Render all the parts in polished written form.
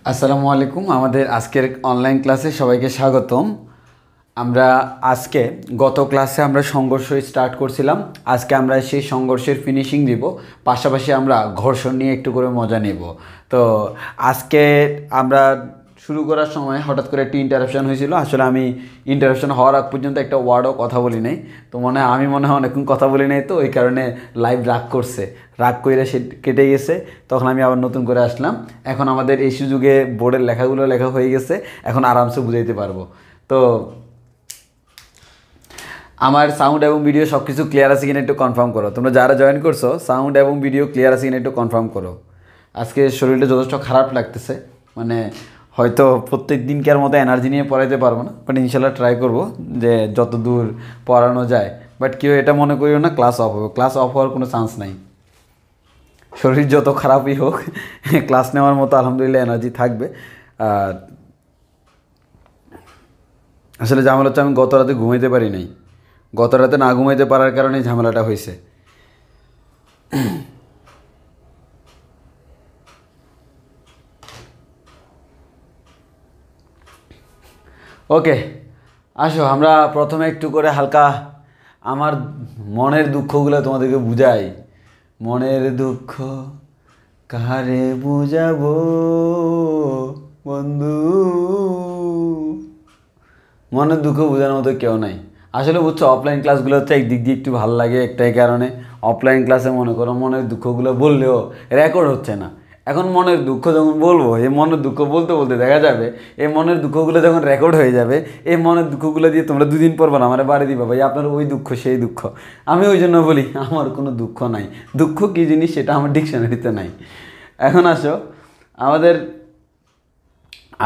আসসালামু আলাইকুম। আমাদের আজকের অনলাইন ক্লাসে সবাইকে স্বাগতম। আমরা আজকে গত ক্লাসে আমরা সংঘর্ষ স্টার্ট করছিলাম, আজকে আমরা সেই সংঘর্ষের ফিনিশিং দিব, পাশাপাশি আমরা ঘর্ষণ নিয়ে একটু করে মজা নেব। তো আজকে আমরা শুরু করার সময় হঠাৎ করে একটি ইন্টারাপশন হয়েছিল। আসলে আমি ইন্টারাপশন হওয়ার আগ পর্যন্ত একটা ওয়ার্ডও কথা বলি নাই, তো আমি মনে হয় অনেকক্ষণ কথা বলি নাই, তো ওই কারণে লাইভ রাগ করে সে কেটে গেছে। তখন আমি আবার নতুন করে আসলাম। এখন আমাদের এই সুযোগে বোর্ডের লেখাগুলো লেখা হয়ে গেছে, এখন আরামসে বুঝাইতে পারবো। তো আমার সাউন্ড এবং ভিডিও সব কিছু ক্লিয়ার আছে কিনা একটু কনফার্ম করো। তোমরা যারা জয়েন করছো সাউন্ড এবং ভিডিও ক্লিয়ার আছে কিনা একটু কনফার্ম করো। আজকে শরীরটা যথেষ্ট খারাপ লাগতেছে, হয়তো প্রত্যেক দিনকার মতো এনার্জি নিয়ে পড়াইতে পারবো না, বাট ইনশাল্লাহ ট্রাই করবো যে যত দূর পড়ানো যায়। বাট কেউ এটা মনে করিও না ক্লাস অফ হবে, ক্লাস অফ হওয়ার কোনো চান্স নাই। শরীর যত খারাপই হোক ক্লাস নেওয়ার মতো আলহামদুলিল্লাহ এনার্জি থাকবে। আর আসলে ঝামেলা হচ্ছে আমি গত রাতে ঘুমাইতে পারি নাই, গত রাতে না ঘুমাইতে পারার কারণে ঝামেলাটা হয়েছে। ওকে, আসো আমরা প্রথমে একটু করে হালকা আমার মনের দুঃখগুলো তোমাদেরকে বুঝাই। মনের দুঃখ কারে বুঝাবো বন্ধু, মনের দুঃখ বোঝানোর মতো কেউ নাই। আসলে বুঝছো, অফলাইন ক্লাসগুলোতে একদিক দিয়ে একটু ভালো লাগে একটাই কারণে, অফলাইন ক্লাসে মনে করো মনের দুঃখগুলো বললেও রেকর্ড হচ্ছে না। এখন মনের দুঃখ যখন বলবো, এই মনের দুঃখ বলতে বলতে দেখা যাবে এই মনের দুঃখগুলো যখন রেকর্ড হয়ে যাবে, এই মনের দুঃখগুলো দিয়ে তোমরা দুদিন পর পর আমার বাড়ি দিবা, ভাই আপনার ওই দুঃখ সেই দুঃখ। আমি ওই জন্য বলি আমার কোনো দুঃখ নাই। দুঃখ কী জিনিস সেটা আমার ডিকশনারিতে নাই। এখন আসো, আমাদের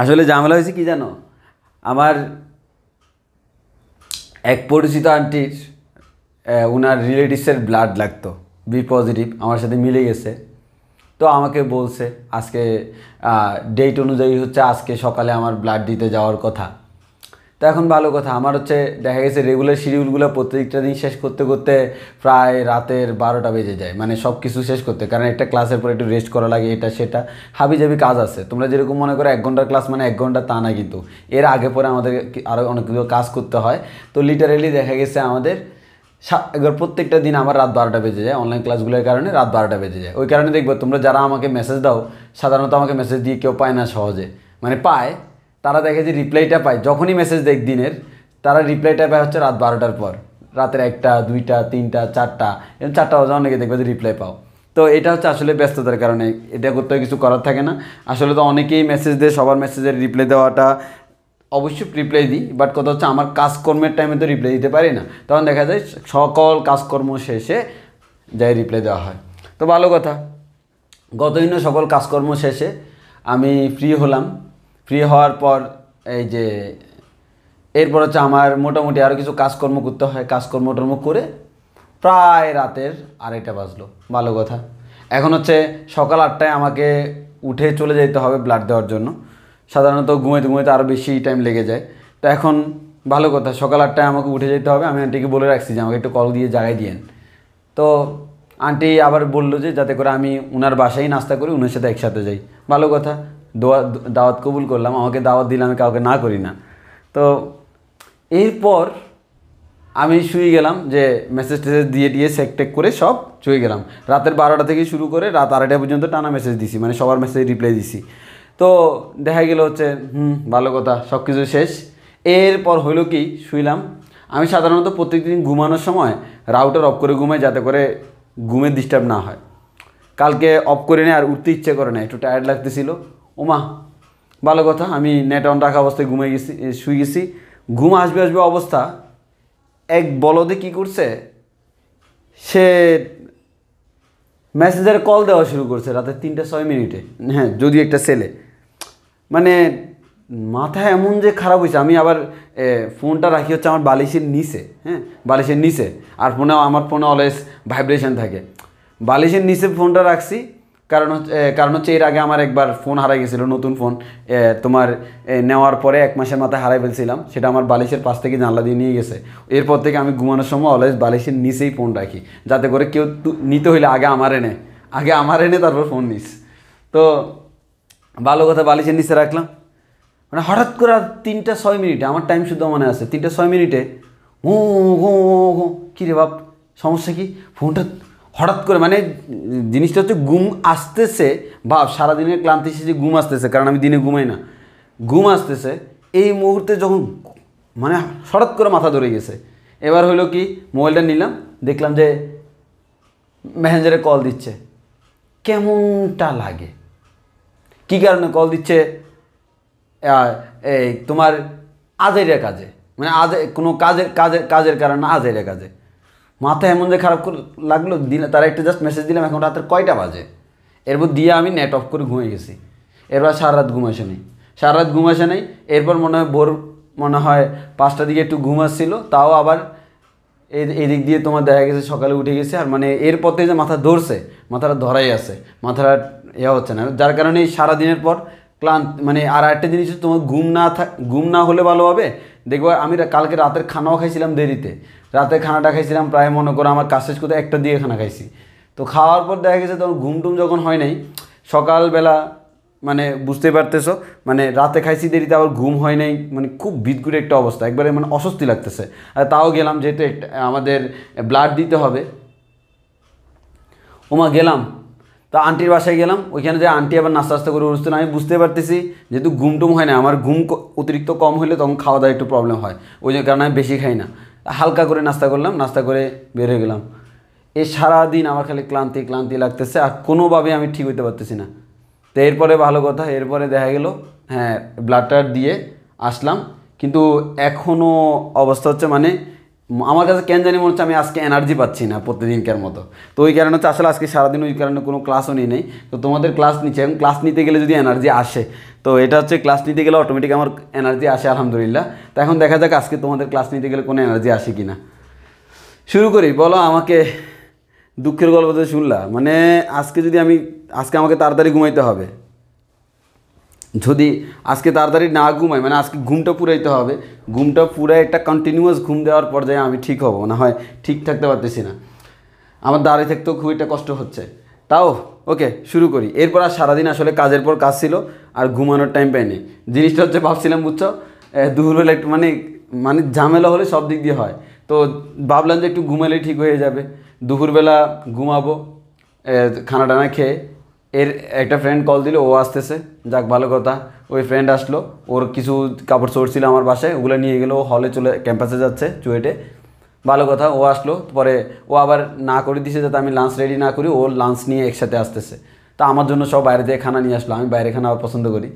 আসলে ঝামেলা হয়েছে কি জানো, আমার এক পরিচিত আন্টির ওনার রিলেটিভসের ব্লাড লাগতো, বি পজিটিভ, আমার সাথে মিলে গেছে। তো আমাকে বলছে আজকে ডেট অনুযায়ী হচ্ছে আজকে সকালে আমার ব্লাড দিতে যাওয়ার কথা। তো এখন ভালো কথা, আমার হচ্ছে দেখা গেছে রেগুলার শিডিউলগুলো প্রত্যেকটা দিন শেষ করতে করতে প্রায় রাতের 12টা বেজে যায়, সব কিছু শেষ করতে, কারণ একটা ক্লাসের পর একটু রেস্ট করা লাগে, এটা সেটা হাবিজাবি কাজ আছে। তোমরা যেরকম মনে করো 1 ঘন্টার ক্লাস 1 ঘন্টা, তা না, কিন্তু এর আগে পরে আমাদের আরও অনেকগুলো কাজ করতে হয়। তো লিটারেলি দেখা গেছে আমাদের এবার প্রত্যেকটা দিন আমার রাত 12টা বেজে যায়, অনলাইন ক্লাসগুলোর কারণে রাত 12টা বেজে যায়। ওই কারণে দেখবো তোমরা যারা আমাকে মেসেজ দাও, সাধারণত আমাকে মেসেজ দিয়ে কেউ পায় না সহজে, পায় তারা দেখে যে রিপ্লাইটা পায় যখনই মেসেজ দেখ দিনের, তারা রিপ্লাইটা পায় হচ্ছে রাত 12টার পর, রাতের 1টা 2টা 3টা 4টা, এবং 4টা বাজে অনেকে দেখবে যে রিপ্লাই পাও। তো এটা হচ্ছে আসলে ব্যস্ততার কারণে, এটা করতে কিছু করার থাকে না। আসলে তো অনেকেই মেসেজ দেয়, সবার মেসেজের রিপ্লাই দেওয়াটা অবশ্যই রিপ্লাই দিই, বাট কথা হচ্ছে আমার কাজকর্মের টাইমে তো রিপ্লাই দিতে পারি না, তখন দেখা যায় সকল কাজকর্ম শেষে যাই রিপ্লাই দেওয়া হয়। তো ভালো কথা, গত দিনও সকল কাজকর্ম শেষে আমি ফ্রি হলাম। ফ্রি হওয়ার পর এই যে এরপর হচ্ছে আমার মোটামুটি আরও কিছু কাজকর্ম করতে হয়, কাজকর্ম করে প্রায় রাতের 2:30 বাজলো। ভালো কথা, এখন হচ্ছে সকাল 8টায় আমাকে উঠে চলে যেতে হবে ব্লাড দেওয়ার জন্য। সাধারণত ঘুমাইতে ঘুমাইতে আরও বেশি টাইম লেগে যায়। তো এখন ভালো কথা, সকাল 8টায় আমাকে উঠে যেতে হবে। আমি আন্টিকে বলে রাখছি যে আমাকে একটু কল দিয়ে জাগাই দিয়েন। তো আন্টি আবার বললো যে যাতে করে আমি ওনার বাসায় নাস্তা করি, ওনার সাথে একসাথে যাই। ভালো কথা, দাওয়াত কবুল করলাম, আমাকে দাওয়াত দিলে আমি কাউকে না করি না। তো এরপর আমি শুয়ে গেলাম, যে মেসেজ টেসেজ দিয়ে চেক করে সব শুয়ে গেলাম। রাতের 12টা থেকে শুরু করে রাত 2:30 পর্যন্ত টানা মেসেজ দিছি, সবার মেসেজ রিপ্লাই দিছি। তো দেখা গেল হচ্ছে ভালো কথা, সব কিছু শেষ। এরপর হইলো কি, শুইলাম। আমি সাধারণত প্রত্যেকদিন ঘুমানোর সময় রাউটার অফ করে ঘুমাই, যাতে করে ঘুমের ডিস্টার্ব না হয়। কালকে অফ করে নিয়ে আর উঠতে ইচ্ছে করে না, একটু টায়ার্ড লাগতেছিল। ওমা, ভালো কথা, আমি নেট অন রাখা অবস্থায় শুয়ে গেছি। ঘুম আসবে অবস্থা, এক বলদে কি করছে, সে মেসেঞ্জারে কল দেওয়া শুরু করছে রাতে 3:06। হ্যাঁ, যদি একটা ছেলে, মাথা এমন যে খারাপ হয়েছে। আমি আবার ফোনটা রাখি হচ্ছে আমার বালিশের নিচে, বালিশের নিচে। আর আমার ফোনে অলওয়েজ ভাইব্রেশন থাকে। বালিশের নিচে ফোনটা রাখছি, কারণ হচ্ছে এর আগে আমার একবার ফোন হারাই গেছিলো, নতুন ফোন তোমার নেওয়ার পরে 1 মাসের মাথায় হারাই ফেলছিলাম, সেটা আমার বালিশের পাশ থেকে জানলা দিয়ে নিয়ে গেছে। এরপর থেকে আমি ঘুমানোর সময় অলওয়েজ বালিশের নিচেই ফোন রাখি, যাতে করে কেউ নিতে হইলে আগে আমার এনে তারপর ফোন নিস। তো ভালো কথা, বালিশের নিচে রাখলাম, মানে হঠাৎ করে 3টা 6 মিনিটে, আমার টাইম শুদ্ধ মনে আছে, 3টা 6 মিনিটে হু হু হু, কী রে বাপ, সমস্যা কি? ফোনটা হঠাৎ করে, মানে জিনিসটা হচ্ছে ঘুম আসতেছে, ভাব সারাদিনের ক্লান্তি শেষে ঘুম আসতেছে, কারণ আমি দিনে ঘুমাই না, ঘুম আসতেছে এই মুহূর্তে যখন মানে হঠাৎ করে মাথা ধরে গেছে। এবার হলো কি, মোবাইলটা নিলাম, দেখলাম যে মেসেঞ্জারে কল দিচ্ছে। কেমনটা লাগে, কী কারণে কল দিচ্ছে? এই তোমার আজেরিয়া কাজে, মানে কোনো কাজের কারণ না, আজেরিয়া কাজে। মাথা এমন যে খারাপ লাগলো, তারা একটা জাস্ট মেসেজ দিলাম এখন রাতের কয়টা বাজে, এরপর দিয়ে আমি নেট অফ করে ঘুমিয়ে গেছি। এরপর সারা রাত ঘুম আসে নেই। এরপর মনে হয় 5টার দিকে একটু ঘুম আসছিল, তাও আবার এদিক দিয়ে তোমার দেখা গেছে সকালে উঠে গেছে। আর মানে এরপর থেকে যে মাথা ধরছে, মাথাটা ধরাই আছে, মাথাটা হচ্ছে না, যার কারণে এই সারাদিনের পর ক্লান্ত। মানে আর একটা জিনিস হচ্ছে, তোমার ঘুম না হলে ভালো হবে। দেখবো আমি কালকে রাতের খানাও খাইছিলাম দেরিতে, রাতের খানাটা খাইছিলাম প্রায় মনে করো আমার কাজ শেষ করতে 1টার দিকে খানা খাইছি। তো খাওয়ার পর দেখা গেছে তখন ঘুম যখন হয় নাই, সকালবেলা মানে বুঝতে পারতেছো, মানে রাতে খাইছি দেরিতে, আবার ঘুম হয় নাই, মানে খুব বিদঘুটে একটা অবস্থা, একবারে মানে অস্বস্তি লাগতেছে। আর তাও গেলাম, যেহেতু আমাদের ব্লাড দিতে হবে, গেলাম। তা আন্টির বাসায় গেলাম, ওইখানে যে আন্টি আবার নাস্তা করে উঠছিল। আমি বুঝতে পারতেছি যেহেতু ঘুম হয় না, আমার ঘুম অতিরিক্ত কম হলে তখন খাওয়া দাওয়া একটু প্রবলেম হয়, ওই জন্য কারণে আমি বেশি খাই না। হালকা করে নাস্তা করলাম, নাস্তা করে বের হয়ে গেলাম। এই সারাদিন আমার খালি ক্লান্তি লাগতেছে, আর কোনোভাবে আমি ঠিক হইতে পারতেছি না। তো এরপরে ভালো কথা, এরপরে দেখা গেল হ্যাঁ ব্লাডটা দিয়ে আসলাম, কিন্তু এখনও অবস্থা হচ্ছে মানে আমার কাছে কেন জানি মনে হচ্ছে আমি আজকে এনার্জি পাচ্ছি না প্রতিদিনকার মতো। তো ওই কারণে হচ্ছে আসলে আজকে সারাদিন ওই কারণে কোনো ক্লাসও নিই নেই। তো তোমাদের ক্লাস নিচ্ছে, এখন ক্লাস নিতে গেলে যদি এনার্জি আসে, তো এটা হচ্ছে ক্লাস নিতে গেলে অটোমেটিক আমার এনার্জি আসে আলহামদুলিল্লাহ। তো এখন দেখা যাক আজকে তোমাদের ক্লাস নিতে গেলে কোনো এনার্জি আসে কি না। শুরু করি, বলো আমাকে দুঃখের গল্প তো শুনলা, মানে আজকে আমাকে তাড়াতাড়ি ঘুমাইতে হবে। যদি আজকে তাড়াতাড়ি না ঘুমাই, মানে আজকে ঘুমটা পুরাইতে হবে, ঘুমটা পুরাই একটা কন্টিনিউয়াস ঘুম দেওয়ার পর্যায়ে আমি ঠিক হব, না হয় ঠিক থাকতে পারতেছি না, আমার দাঁড়িয়ে থাকতেও খুব একটা কষ্ট হচ্ছে। তাও ওকে শুরু করি। এরপর আর সারাদিন আসলে কাজের পর কাজ ছিল, আর ঘুমানোর টাইম পাইনি। জিনিসটা হচ্ছে ভাবছিলাম বুঝছো, দুপুরবেলা একটু মানে ঝামেলা হলে সব দিক দিয়ে হয়, তো ভাবলাম যে একটু ঘুমালেই ঠিক হয়ে যাবে। দুপুরবেলা ঘুমাবো খানা টানা খেয়ে, এর একটা ফ্রেন্ড কল দিল, ও আসতেছে, যাক ভালো কথা। ওই ফ্রেন্ড আসলো, ওর কিছু কাপড় চোপড় ছিল আমার বাসায়, ওগুলো নিয়ে গেলো, ও হলে ক্যাম্পাসে যাচ্ছে চুয়েটে, ভালো কথা। ও আসলো, পরে ও আবার না করে দিছে যাতে আমি লাঞ্চ রেডি না করি, ও লাঞ্চ নিয়ে একসাথে আসতেছে। তা আমার জন্য সব বাইরে থেকে খানা নিয়ে আসলো, আমি বাইরে খানা পছন্দ করি।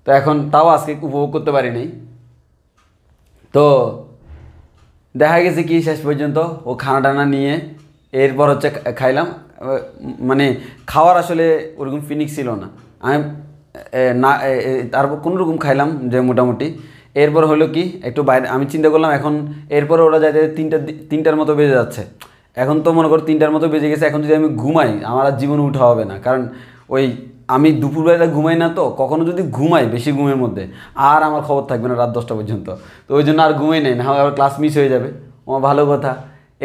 তো এখন তাও আজকে উপভোগ করতে পারি নাই। তো দেখা গেছে কি শেষ পর্যন্ত ও খানা টানা নিয়ে এরপর হচ্ছে খাইলাম। মানে খাওয়ার আসলে ওরকম ফিনিক্স ছিল না, আমি না তারপর কোনোরকম খাইলাম যে মোটামুটি। এরপর হলো কি একটু বাইরে, আমি চিন্তা করলাম এখন এরপর ওরা যাইতে 3টার মতো বেজে যাচ্ছে। এখন তো মনে করো 3টার মতো বেজে গেছে, এখন যদি আমি ঘুমাই আমার আর জীবনে উঠা হবে না, কারণ ওই আমি দুপুরবেলা ঘুমাই না, তো কখনো যদি ঘুমাই বেশি ঘুমের মধ্যে আর আমার খবর থাকবে না রাত 10টা পর্যন্ত। তো ওই জন্য আর ঘুমাই নেই, না হয় আবার ক্লাস মিস হয়ে যাবে। ও ভালো কথা।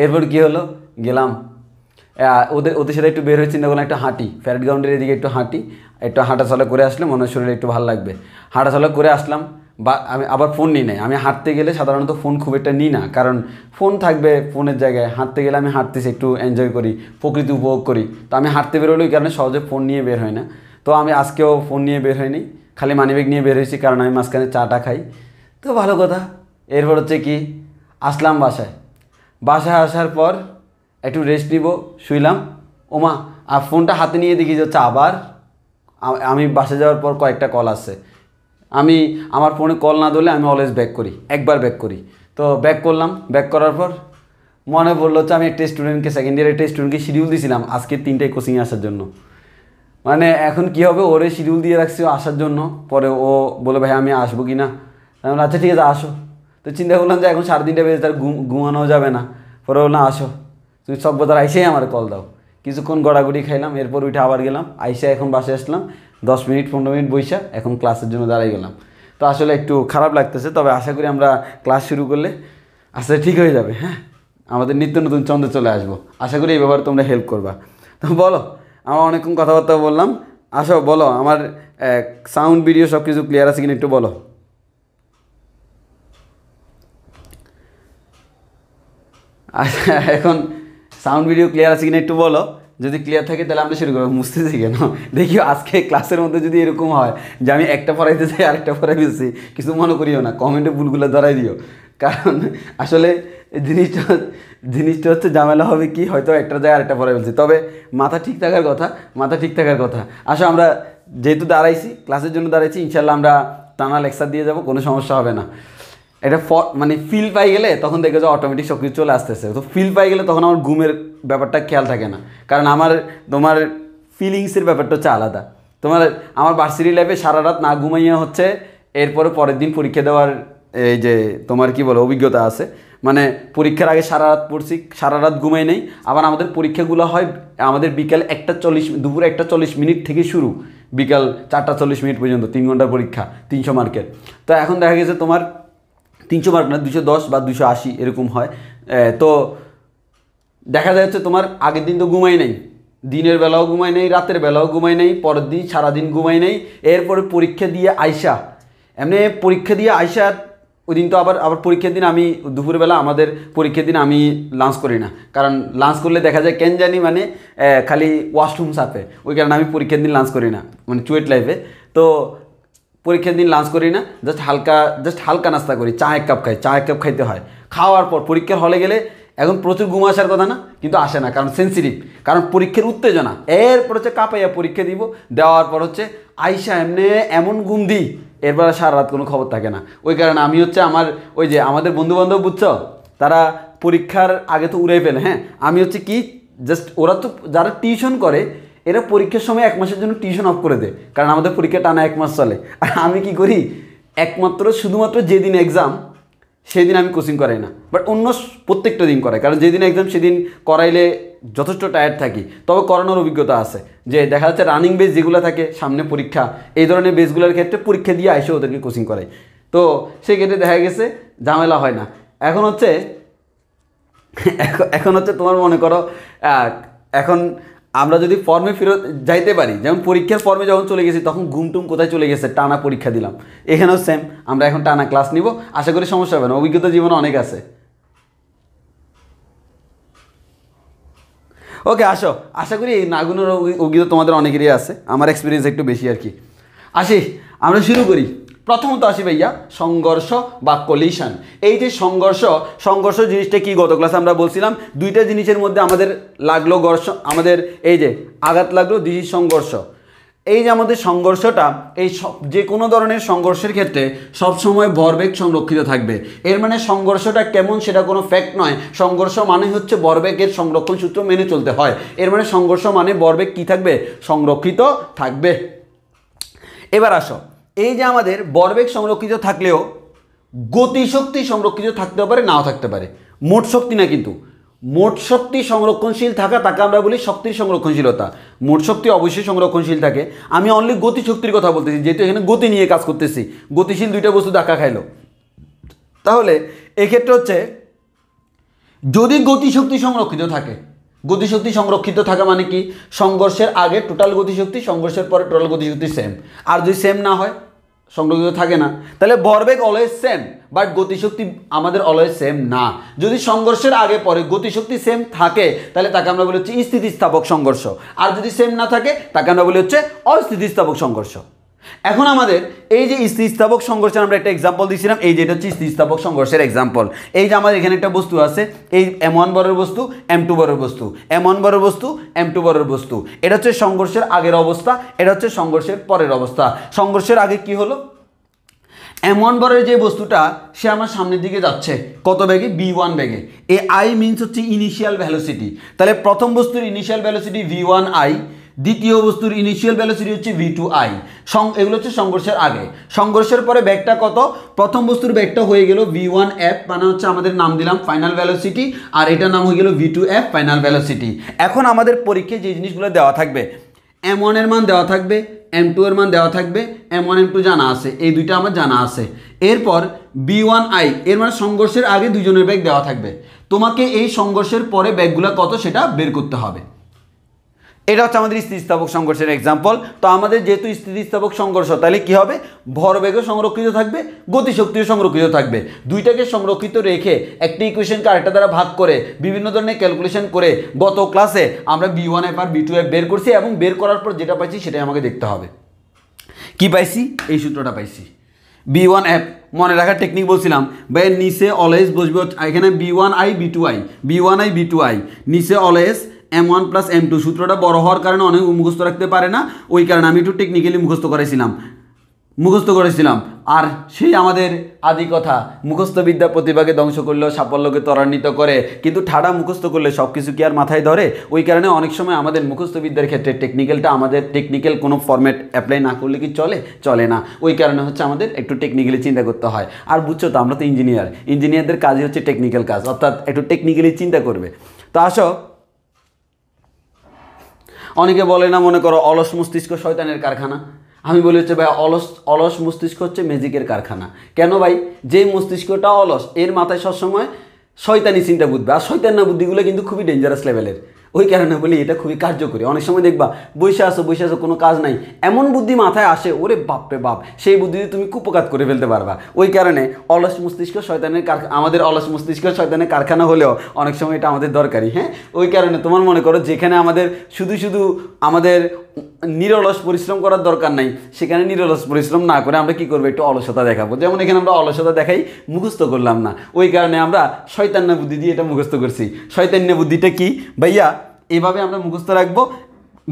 এরপর কি হলো, গেলাম ওদের সাথে একটু বের হয়ে চিন্তা করলাম একটু হাঁটি, প্যারেড গ্রাউন্ডের এদিকে একটু হাঁটি, একটু হাঁটাচলা করে আসলে মনে হয় শরীরে একটু ভালো লাগবে। হাঁটাচলা করে আসলাম, বা আমি আবার ফোন নিই নাই। আমি হাঁটতে গেলে সাধারণত ফোন খুব একটা নিই না, কারণ ফোন থাকবে ফোনের জায়গায়। হাঁটতে গেলে আমি হাঁটতেছি একটু এনজয় করি, প্রকৃতি উপভোগ করি। তো আমি হাঁটতে বেরোলে ওই কারণে সহজে ফোন নিয়ে বের হয় না। তো আমি আজকেও ফোন নিয়ে বের হয়নি, খালি মানিব্যাগ নিয়ে বের হয়েছি, কারণ আমি মাঝখানে চাটা খাই। তো ভালো কথা। এরপর হচ্ছে কি আসলাম বাসায় আসার পর একটু রেস্ট নিব, শুইলাম। ওমা, আর ফোনটা হাতে নিয়ে দেখি যাচ্ছে আবার আমি বাসে যাওয়ার পর কয়েকটা কল আসছে। আমি আমার ফোনে কল না ধরলে আমি অলওয়েজ ব্যাক করি, একবার ব্যাক করি। তো ব্যাক করলাম, ব্যাক করার পর মনে পড়লো হচ্ছে আমি একটা স্টুডেন্টকে, সেকেন্ড ইয়ারের একটা স্টুডেন্টকে শিডিউল দিয়েছিলাম আজকে 3টায় কোচিংয়ে আসার জন্য। মানে এখন কী হবে, ওরে শিডিউল দিয়ে রাখছি আসার জন্য, পরে ও বলে ভাই আমি আসবো কি না, আমি আচ্ছা ঠিক আছে আসো। তো চিন্তা করলাম যে এখন 3:30 বেজে তার ঘুমানো যাবে না, পরে বললাম আসো, তুমি সভ্যতার আইসেই আমার কল দাও। কিছুক্ষণ গড়াগড়ি খাইলাম, এরপর উঠে আবার গেলাম, আইসা এখন বাসায় আসলাম, 10 মিনিট 15 মিনিট বইসা এখন ক্লাসের জন্য দাঁড়াই গেলাম। তো আসলে একটু খারাপ লাগতেছে, তবে আশা করি আমরা ক্লাস শুরু করলে আসলে ঠিক হয়ে যাবে। হ্যাঁ, আমাদের নিত্য নতুন ছন্দে চলে আসবো। আশা করি এই ব্যাপারে তোমরা হেল্প করবা। তো বলো, আমার অনেকক্ষণ কথাবার্তা বললাম, আসো বলো আমার সাউন্ড ভিডিও সব কিছু ক্লিয়ার আছে কিনা একটু বলো। আচ্ছা, এখন সাউন্ড ভিডিও ক্লিয়ার আছে কিনা একটু বলো। যদি ক্লিয়ার থাকে তাহলে আমরা শুরু করবো। বুঝতেছি কেন, দেখিও আজকে ক্লাসের মধ্যে যদি এরকম হয় যে আমি একটা পড়াইতে চাই আরেকটা পড়াই ফেলছি, কিছু মনে করিও না, কমেন্টে ভুলগুলো ধরাই দিও। কারণ আসলে জিনিসটা হচ্ছে ঝামেলা হবে কি, হয়তো একটা জায়গায় আরেকটা পড়াই ফেলছি, তবে মাথা ঠিক থাকার কথা। আসো আমরা যেহেতু দাঁড়াইছি, ক্লাসের জন্য দাঁড়াইছি, ইনশাল্লাহ আমরা টানা লেকচার দিয়ে যাবো, কোনো সমস্যা হবে না। এটা মানে ফিল পাই গেলে তখন দেখে যে অটোমেটিক সব কিছু চলে আসতেছে। তো ফিল পাই গেলে তখন আমার ঘুমের ব্যাপারটা খেয়াল থাকে না, কারণ তোমার ফিলিংসের ব্যাপারটা হচ্ছে আলাদা। আমার ভার্সিটি লাইফে সারা রাত না ঘুমাইয়া হচ্ছে এরপরে পরের দিন পরীক্ষা দেওয়ার এই যে তোমার কি বলে অভিজ্ঞতা আছে। মানে পরীক্ষার আগে সারা রাত পড়ছি, সারা রাত ঘুমাই নেই। আবার আমাদের পরীক্ষাগুলো হয় আমাদের বিকাল 1:40, দুপুরে 1:40 থেকে শুরু, বিকাল 4:40 পর্যন্ত, 3 ঘন্টার পরীক্ষা, 300 মার্কের। তো এখন দেখা গেছে তোমার 300 মার্ক না, 210 বা 280 এরকম হয়। তো দেখা যায় হচ্ছে তোমার আগের দিন তো ঘুমাই নেই, দিনের বেলাও ঘুমাই নেই, রাতের বেলাও ঘুমাই নেই, পরের দিন সারাদিন ঘুমাই নেই। এরপরে পরীক্ষা দিয়ে আইসা, এমনি পরীক্ষা দিয়ে আইসা ওই দিন তো আবার পরীক্ষার দিন আমি দুপুরবেলা, আমাদের পরীক্ষার দিন আমি লাঞ্চ করি না, কারণ লাঞ্চ করলে দেখা যায় কেন জানি মানে খালি ওয়াশরুম চাপে, ওই কারণে আমি পরীক্ষার দিন লাঞ্চ করি না, মানে চুয়েট লাইফে। তো পরীক্ষার দিন লাঞ্চ করি না, জাস্ট হালকা নাস্তা করি, চা এক কাপ খাইতে হয়। খাওয়ার পর পরীক্ষার হলে গেলে এখন প্রচুর ঘুম আসার কথা না, কিন্তু আসে না, কারণ সেন্সিটিভ, কারণ পরীক্ষার উত্তেজনা। এরপর হচ্ছে কাঁপাইয়া পরীক্ষা দিব, দেওয়ার পর হচ্ছে আইসা এমন ঘুম দিই, এরপর সারা রাত কোনো খবর থাকে না। ওই কারণে আমি হচ্ছে ওই যে আমাদের বন্ধুবান্ধব বুঝছো, তারা পরীক্ষার আগে তো উড়াই ফেলে। হ্যাঁ, আমি হচ্ছে কি জাস্ট, ওরা তো যারা টিউশন করে এরা পরীক্ষার সময় 1 মাসের জন্য টিউশন অফ করে দেয়, কারণ আমাদের পরীক্ষা টানা 1 মাস চলে। আর আমি কি করি, শুধুমাত্র যেদিন এক্সাম সেদিন আমি কোচিং করাই না, বাট অন্য প্রত্যেকটা দিন করাই, কারণ যেদিন এক্সাম সেদিন করাইলে যথেষ্ট টায়ার্ড থাকি। তবে করানোর অভিজ্ঞতা আছে, যে দেখা যাচ্ছে রানিং বেস যেগুলো থাকে সামনে পরীক্ষা, এই ধরনের বেসগুলোর ক্ষেত্রে পরীক্ষা দিয়ে এসে ওদেরকে কোচিং করাই। তো সেক্ষেত্রে দেখা গেছে ঝামেলা হয় না। এখন হচ্ছে তোমার মনে করো, এখন আমরা যদি ফর্মে ফেরত যাইতে পারি, যেমন পরীক্ষার ফর্মে যখন চলে গেছি তখন ঘুমটুম কোথায় চলে গেছে, টানা পরীক্ষা দিলাম। এখানেও সেম, আমরা এখন টানা ক্লাস নিব, আশা করি সমস্যা হবে না, অভিজ্ঞতা জীবনে অনেক আছে। ওকে, আসো, আশা করি এই নাগুনের অভিজ্ঞতা তোমাদের অনেকেরই আছে, আমার এক্সপিরিয়েন্স একটু বেশি আর কি। আসি, আমরা শুরু করি। প্রথমত আসি ভাইয়া, সংঘর্ষ বা কলিশন। এই যে সংঘর্ষ জিনিসটা কি, গত ক্লাসে আমরা বলছিলাম দুইটা জিনিসের মধ্যে আমাদের লাগলো আমাদের এই যে আঘাত লাগলো, দিস ইজ সংঘর্ষ। এই যে আমাদের সংঘর্ষটা, এই যে কোনো ধরনের সংঘর্ষের ক্ষেত্রে সবসময় ভরবেগ সংরক্ষিত থাকবে। এর মানে সংঘর্ষটা কেমন সেটা কোনো ফ্যাক্ট নয়, সংঘর্ষ মানে হচ্ছে ভরবেগের সংরক্ষণ সূত্র মেনে চলতে হয়। এর মানে সংঘর্ষ মানে ভরবেগ কি থাকবে, সংরক্ষিত থাকবে। এবার আসো, এই যে আমাদের ভরবেগ সংরক্ষিত থাকলেও গতিশক্তি সংরক্ষিত থাকতে পারে, নাও থাকতে পারে। মোট শক্তি না, কিন্তু মোট শক্তি সংরক্ষণশীল থাকা, তাকে আমরা বলি শক্তির সংরক্ষণশীলতা। মোট শক্তি অবশ্যই সংরক্ষণশীল থাকে। আমি অনলি গতিশক্তির কথা বলতেছি, যেহেতু এখানে গতি নিয়ে কাজ করতেছি। গতিশীল দুইটা বস্তু ধাক্কা খাইলো, তাহলে এক্ষেত্রে হচ্ছে যদি গতিশক্তি সংরক্ষিত থাকে, গতিশক্তি সংরক্ষিত থাকা মানে কি, সংঘর্ষের আগে টোটাল গতিশক্তি, সংঘর্ষের পরে টোটাল গতিশক্তি সেম। আর যদি সেম না হয়, সংরক্ষিত থাকে না, তাহলে ভরবেগ অলওয়েজ সেম, বাট গতিশক্তি আমাদের অলওয়েজ সেম না। যদি সংঘর্ষের আগে পরে গতিশক্তি সেম থাকে, তাহলে তাকে আমরা বলি হচ্ছে স্থিতিস্থাপক সংঘর্ষ। আর যদি সেম না থাকে, তাকে আমরা বলি হচ্ছে অস্থিতিস্থাপক সংঘর্ষ। এখন আমাদের এই যে স্থিতিস্থাপক সংঘর্ষের আমরা একটা এক্সাম্পল দিয়েছিলাম, এই যেটা হচ্ছে স্থিতিস্থাপক সংঘর্ষের এক্সাম্পল। এই যে আমাদের এখানে একটা বস্তু আছে, এই M1 বরের বস্তু, M2 বরের বস্তু, M1 বরের বস্তু, M2 বরের বস্তু। এটা হচ্ছে সংঘর্ষের আগের অবস্থা, এটা হচ্ছে সংঘর্ষের পরের অবস্থা। সংঘর্ষের আগে কি হলো, M1 বরের যে বস্তুটা সে আমার সামনের দিকে যাচ্ছে কত বেগে, v1 বেগে। এই I মিনস হচ্ছে ইনিশিয়াল ভ্যালোসিটি। তাহলে প্রথম বস্তুর ইনিশিয়াল ভ্যালোসিটি v1 I, দ্বিতীয় বস্তুর ইনিশিয়াল ভেলোসিটি হচ্ছে v2i। এগুলো হচ্ছে সংঘর্ষের আগে। সংঘর্ষের পরে বেগটা কত? প্রথম বস্তুর বেগটা হয়ে গেল v1f, মানে হচ্ছে আমাদের নাম দিলাম ফাইনাল ভেলোসিটি, আর এটার নাম হয়ে গেল v2f ফাইনাল ভেলোসিটি। এখন আমাদের পরীক্ষায় যে জিনিসগুলো দেওয়া থাকবে, m1 এর মান দেওয়া থাকবে, m2 এর মান দেওয়া থাকবে, m1 m2 জানা আছে, এই দুইটা আমার জানা আছে। এরপর v1i এর মানে সংঘর্ষের আগে দুইজনের বেগ দেওয়া থাকবে। তোমাকে এই সংঘর্ষের পরে বেগগুলো কত সেটা বের করতে হবে। এটা হচ্ছে আমাদের স্থিতিস্থাপক সংঘর্ষের এক্সাম্পল। তো আমাদের যেহেতু স্থিতিস্থাপক সংঘর্ষ, তাহলে কি হবে? ভরবেগও সংরক্ষিত থাকবে, গতিশক্তিও সংরক্ষিত থাকবে। দুইটাকে সংরক্ষিত রেখে একটি ইকুয়েশনকে আরেকটা দ্বারা ভাগ করে বিভিন্ন ধরনের ক্যালকুলেশন করে গত ক্লাসে আমরা v1f আর v2f বের করছি, এবং বের করার পর যেটা পাইছি সেটাই আমাকে দেখতে হবে। কি পাইছি? এই সূত্রটা পাইছি। v1f মনে রাখার টেকনিক বলছিলাম ভাই, নিচে অলওয়েজ বসবে এখানে v1i v2i, নিচে অলওয়েজ m1 প্লাস m2। সূত্রটা বড় হওয়ার কারণে অনেক মুখস্থ রাখতে পারে না, ওই কারণে আমি একটু টেকনিক্যালি মুখস্থ করেছিলাম। আর সেই আমাদের আদি কথা, মুখস্থবিদ্যা প্রতিভাকে ধ্বংস করলেও সাফল্যকে ত্বরান্বিত করে, কিন্তু ঠাডা মুখস্থ করলে সব কিছু কি আর মাথায় ধরে? ওই কারণে অনেক সময় আমাদের মুখস্থবিদ্যার ক্ষেত্রে টেকনিক্যালটা, আমাদের টেকনিক্যাল কোনো ফরম্যাট অ্যাপ্লাই না করলে কি চলে না। ওই কারণে হচ্ছে আমাদের একটু টেকনিক্যালি চিন্তা করতে হয়। আর বুঝছো তো, আমরা তো ইঞ্জিনিয়ারদের কাজই হচ্ছে টেকনিক্যাল কাজ, অর্থাৎ একটু টেকনিক্যালি চিন্তা করবে। তো আসো, অনেকে বলে না, মনে করো অলস মস্তিষ্ক শয়তানের কারখানা। আমি বলি হচ্ছে ভাই, অলস মস্তিষ্ক হচ্ছে ম্যাজিকের কারখানা। কেন ভাই? যে মস্তিষ্কটা অলস, এর মাথায় সবসময় শয়তানি চিন্তা বুদ্ধি, আর শয়তানা বুদ্ধিগুলো কিন্তু খুবই ডেঞ্জারাস লেভেলের। ওই কারণে বলি এটা খুবই কার্যকরী। অনেক সময় দেখবা বসে আসো কোনো কাজ নাই, এমন বুদ্ধি মাথায় আসে, ওরে বাপরে বাপ, সেই বুদ্ধি তুমি কুপকাত করে ফেলতে পারবা। ওই কারণে অলস মস্তিষ্ক শয়তানের আমাদের অলস মস্তিষ্ক শয়তানের কারখানা হলেও অনেক সময় এটা আমাদের দরকারি। হ্যাঁ, ওই কারণে তোমার মনে করো যেখানে আমাদের শুধু আমাদের নিরলস পরিশ্রম করার দরকার নাই, সেখানে নিরলস পরিশ্রম না করে আমরা কি করবো? একটু অলসতা দেখাবো। যেমন এখানে আমরা অলসতা দেখাই, মুখস্থ করলাম না, ওই কারণে আমরা শয়তান্না বুদ্ধি দিয়ে এটা মুখস্থ করছি। শয়তান্য বুদ্ধিটা কি ভাইয়া? এভাবে আমরা মুখস্থ রাখবো,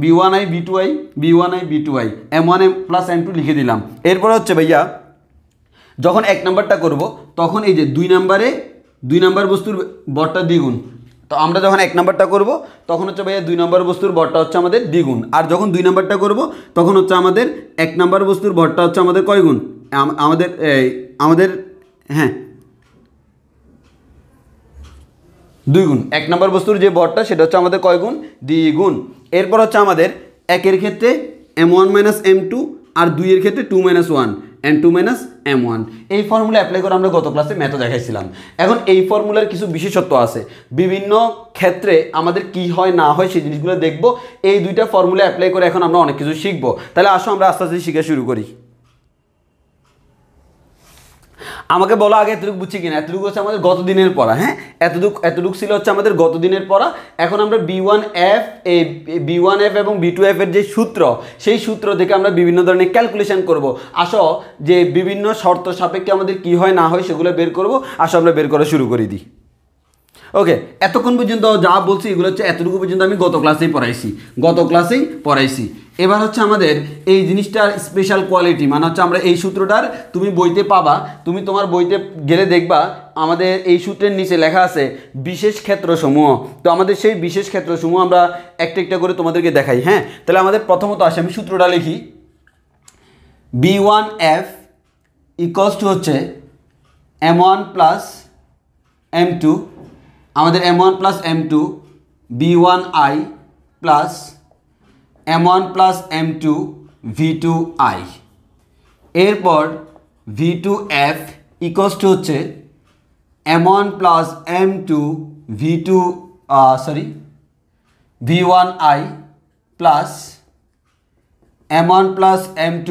v1i v2i m1 plus m2 লিখে দিলাম। এরপর হচ্ছে ভাইয়া, যখন 1 নাম্বারটা করব, তখন এই যে 2 নাম্বার বস্তুর বরটা দ্বিগুণ। তো আমরা যখন 1 নাম্বারটা করব, তখন হচ্ছে ভাইয়া 2 নাম্বার বস্তুর বরটা হচ্ছে আমাদের দ্বিগুণ। আর যখন 2 নাম্বারটা করব, তখন হচ্ছে আমাদের 1 নাম্বার বস্তুর বরটা হচ্ছে আমাদের কয় গুণ? হ্যাঁ, 2 গুণ। 1 নাম্বার বস্তুর যে বরটা সেটা হচ্ছে আমাদের কয় গুণ? দ্বিগুণ। এরপর হচ্ছে আমাদের 1-এর ক্ষেত্রে m1 মাইনাস m2, আর 2-এর ক্ষেত্রে 2 মাইনাস 1 m2 মাইনাস m1। এই ফর্মুলা অ্যাপ্লাই করে আমরা গত ক্লাসে ম্যাথও দেখাইছিলাম। এখন এই ফর্মুলার কিছু বিশেষত্ব আছে, বিভিন্ন ক্ষেত্রে আমাদের কি হয় না হয় সেই জিনিসগুলো দেখব। এই দুইটা ফর্মুলা অ্যাপ্লাই করে এখন আমরা অনেক কিছু শিখবো। তাহলে আসো আমরা আস্তে আস্তে শিখা শুরু করি। আমাকে বলো আগে এতটুকু বুঝছি কিনা। এতটুকু হচ্ছে আমাদের গত দিনের পড়া। হ্যাঁ, এতটুকু ছিল হচ্ছে আমাদের গত দিনের পড়া। এখন আমরা b1f এবং b2f এর যে সূত্র, সেই সূত্র থেকে আমরা বিভিন্ন ধরনের ক্যালকুলেশন করব। আসো যে বিভিন্ন শর্ত সাপেক্ষে আমাদের কি হয় না হয় সেগুলো বের করব। আসো আমরা বের করা শুরু করে দিই। ওকে, এতক্ষণ পর্যন্ত যা বলছি এগুলো হচ্ছে এতটুকু পর্যন্ত আমি গত ক্লাসেই পড়াইছি। এবার হচ্ছে আমাদের এই জিনিসটার স্পেশাল কোয়ালিটি, মানে হচ্ছে আমরা এই সূত্রটার তুমি বইতে পাবা, তুমি তোমার বইতে গেলে দেখবা আমাদের এই সূত্রের নিচে লেখা আছে বিশেষ ক্ষেত্রসমূহ। তো আমাদের সেই বিশেষ ক্ষেত্রসমূহ আমরা একটা করে তোমাদেরকে দেখাই। হ্যাঁ, তাহলে আমাদের প্রথমত আসে, আমি সূত্রটা লিখি। b1f ইকুয়ালস টু হচ্ছে m1 প্লাস m2, আমাদের m1 plus m2 b1i plus m1 plus m2 v2i। এরপর v2f ইকুয়ালস টু হচ্ছে m1 plus m2 v1i plus m1 plus m2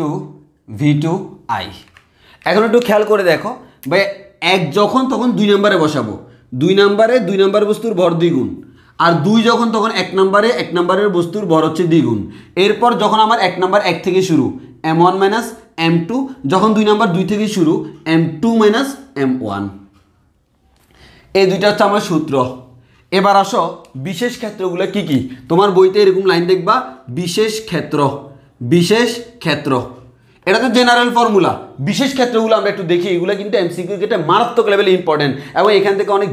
v2i। এখন একটু খেয়াল করে দেখো ভাই, এক যখন তখন 2 নম্বরে বসাবো, 2 নাম্বার বস্তুর ভর দ্বিগুণ, আর 2 যখন তখন 1 নাম্বারের বস্তুর ভর হচ্ছে দ্বিগুণ। এরপর যখন আমার 1 নাম্বার 1 থেকে শুরু m1 মাইনাস m2, যখন 2 নাম্বার 2 থেকে শুরু m2 মাইনাস m1। এই দুইটা হচ্ছে আমার সূত্র। এবার আসো বিশেষ ক্ষেত্রগুলো কি কি। তোমার বইতে এরকম লাইন দেখবা, বিশেষ ক্ষেত্র। এটা তো জেনারেল ফর্মুলা। বিশেষ ক্ষেত্রগুলো আমরা একটু দেখি, এগুলো কিন্তু এমসিকিউ ক্ষেত্রে মারাত্মক লেভেলে ইম্পর্টেন্ট, এবং এখান থেকে অনেক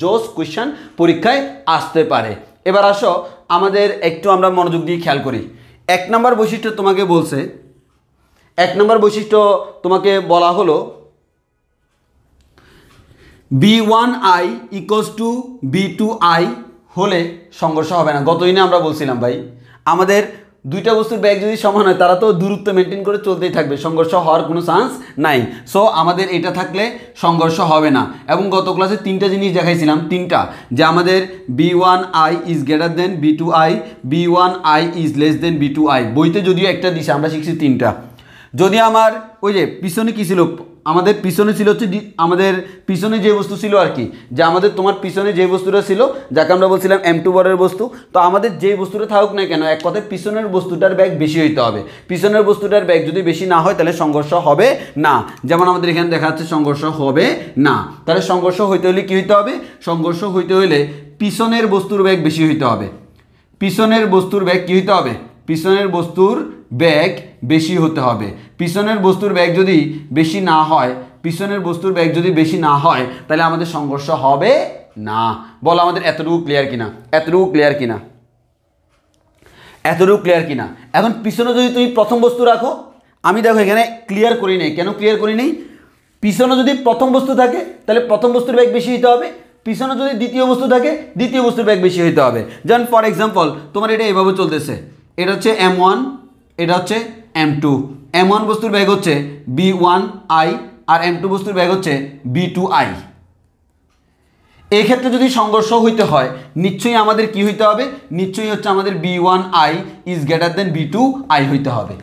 জোস কোয়েশ্চেন পরীক্ষায় আসতে পারে। এবার আসো আমাদের একটু আমরা মনোযোগ দিয়ে খেয়াল করি। 1 নম্বর বৈশিষ্ট্য তোমাকে বলছে, 1 নম্বর বৈশিষ্ট্য তোমাকে বলা হলো B1I ইকুয়ালস টু B2I হলে সংঘর্ষ হবে না। গত দিনে আমরা বলছিলাম ভাই আমাদের দুইটা বস্তুর ব্যাগ যদি সমান হয় তারা তো দূরত্ব মেনটেন করে চলতেই থাকবে, সংঘর্ষ হওয়ার কোনো চান্স নাই। সো আমাদের এটা থাকলে সংঘর্ষ হবে না। এবং গত ক্লাসে 3টা জিনিস দেখাইছিলাম, 3টা, যে আমাদের B1I is greater than B2I, B1I is less than B2I। বইতে যদিও একটা দিছে, আমরা শিখছি 3টা। যদি আমার ওই যে পিছনে কী ছিল, আমাদের পিছনে ছিল হচ্ছে আমাদের পিছনে যে বস্তু ছিল আর কি, যে আমাদের তোমার পিছনে যে বস্তুটা ছিল যাকে আমরা বলছিলাম M2 বরের বস্তু, তো আমাদের যে বস্তুটা থাকুক না কেন এক কথায় পিছনের বস্তুটার ব্যাগ বেশি হইতে হবে। পিছনের বস্তুটার ব্যাগ যদি বেশি না হয় তাহলে সংঘর্ষ হবে না। যেমন আমাদের এখানে দেখা যাচ্ছে সংঘর্ষ হবে না। তাহলে সংঘর্ষ হইতে হলে কী হইতে হবে? সংঘর্ষ হইতে হলে পিছনের বস্তুর ব্যাগ বেশি হইতে হবে। পিছনের বস্তুর ব্যাগ কী হইতে হবে? পিছনের বস্তুর ব্যাগ বেশি হতে হবে। পিছনের বস্তুর ব্যাগ যদি বেশি না হয়, পিছনের বস্তুর ব্যাগ যদি বেশি না হয় তাহলে আমাদের সংঘর্ষ হবে না। বলো আমাদের এতটুকু ক্লিয়ার কিনা? এতটুকু ক্লিয়ার কিনা? এতটুকু ক্লিয়ার কিনা? এখন পিছনে যদি তুমি প্রথম বস্তু রাখো, আমি দেখো এখানে ক্লিয়ার করি নেই। কেন ক্লিয়ার করি নেই? পিছনে যদি প্রথম বস্তু থাকে তাহলে প্রথম বস্তুর ব্যাগ বেশি হতে হবে, পিছনে যদি দ্বিতীয় বস্তু থাকে দ্বিতীয় বস্তুর ব্যাগ বেশি হতে হবে। যেমন ফর এক্সাম্পল তোমার এটা এভাবে চলতেছে, এটা হচ্ছে M1, এটা হচ্ছে M2। M1 বস্তুর ব্যাগ হচ্ছে B1I আর M2 বস্তুর ব্যাগ হচ্ছে B2I। এই ক্ষেত্রে যদি সংঘর্ষ হইতে হয় নিশ্চয়ই আমাদের কি হইতে হবে? নিশ্চয়ই হচ্ছে আমাদের B1I is greater than B2I হইতে হবে।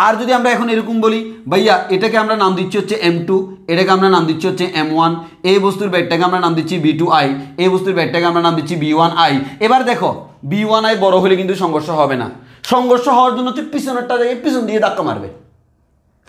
আর যদি আমরা এখন এরকম বলি, ভাইয়া এটাকে আমরা নাম দিচ্ছি হচ্ছে M2, এটাকে আমরা নাম দিচ্ছি হচ্ছে M1, এই বস্তুর ব্যাগটাকে আমরা নাম দিচ্ছি B2I, এই বস্তুর ব্যাগটাকে আমরা নাম দিচ্ছি B1I। এবার দেখো B1I বড় হলে কিন্তু সংঘর্ষ হবে না। সংঘর্ষ হওয়ার জন্য হচ্ছে পিছনেরটা জায়গায় পিছন দিয়ে ধাক্কা মারবে,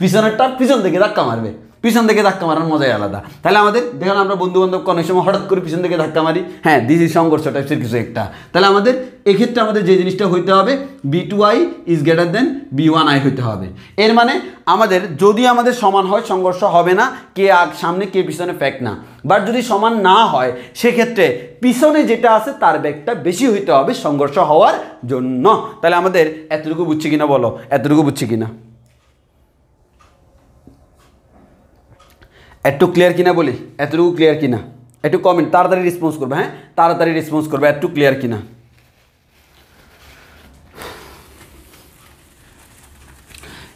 পিছনেরটা পিছন থেকে ধাক্কা মারবে। পিছন থেকে ধাক্কা মারার মজাই আলাদা। তাহলে আমাদের দেখেন আমরা বন্ধু বান্ধব অনেক সময় হঠাৎ করে পিছন থেকে ধাক্কা মারি, হ্যাঁ দিস ইজ সংঘর্ষ টাইপসের কিছু একটা। তাহলে আমাদের এক্ষেত্রে আমাদের যে জিনিসটা হইতে হবে B2I is greater than B1I হইতে হবে। এর মানে আমাদের যদি আমাদের সমান হয় সংঘর্ষ হবে না, কে সামনে কে পিছনে ফ্যাক্ট না। বাট যদি সমান না হয় সেক্ষেত্রে পিছনে যেটা আছে তার ব্যাগটা বেশি হইতে হবে সংঘর্ষ হওয়ার জন্য। তাহলে আমাদের এতটুকু বুঝছি কিনা বলো? এতটুকু বুঝছি কিনা? একটু ক্লিয়ার কিনা বলি? এতটুকু ক্লিয়ার কিনা? একটু কমেন্ট, তাড়াতাড়ি রেসপন্স করবে, হ্যাঁ তাড়াতাড়ি রেসপন্স করবে, একটু ক্লিয়ার কিনা।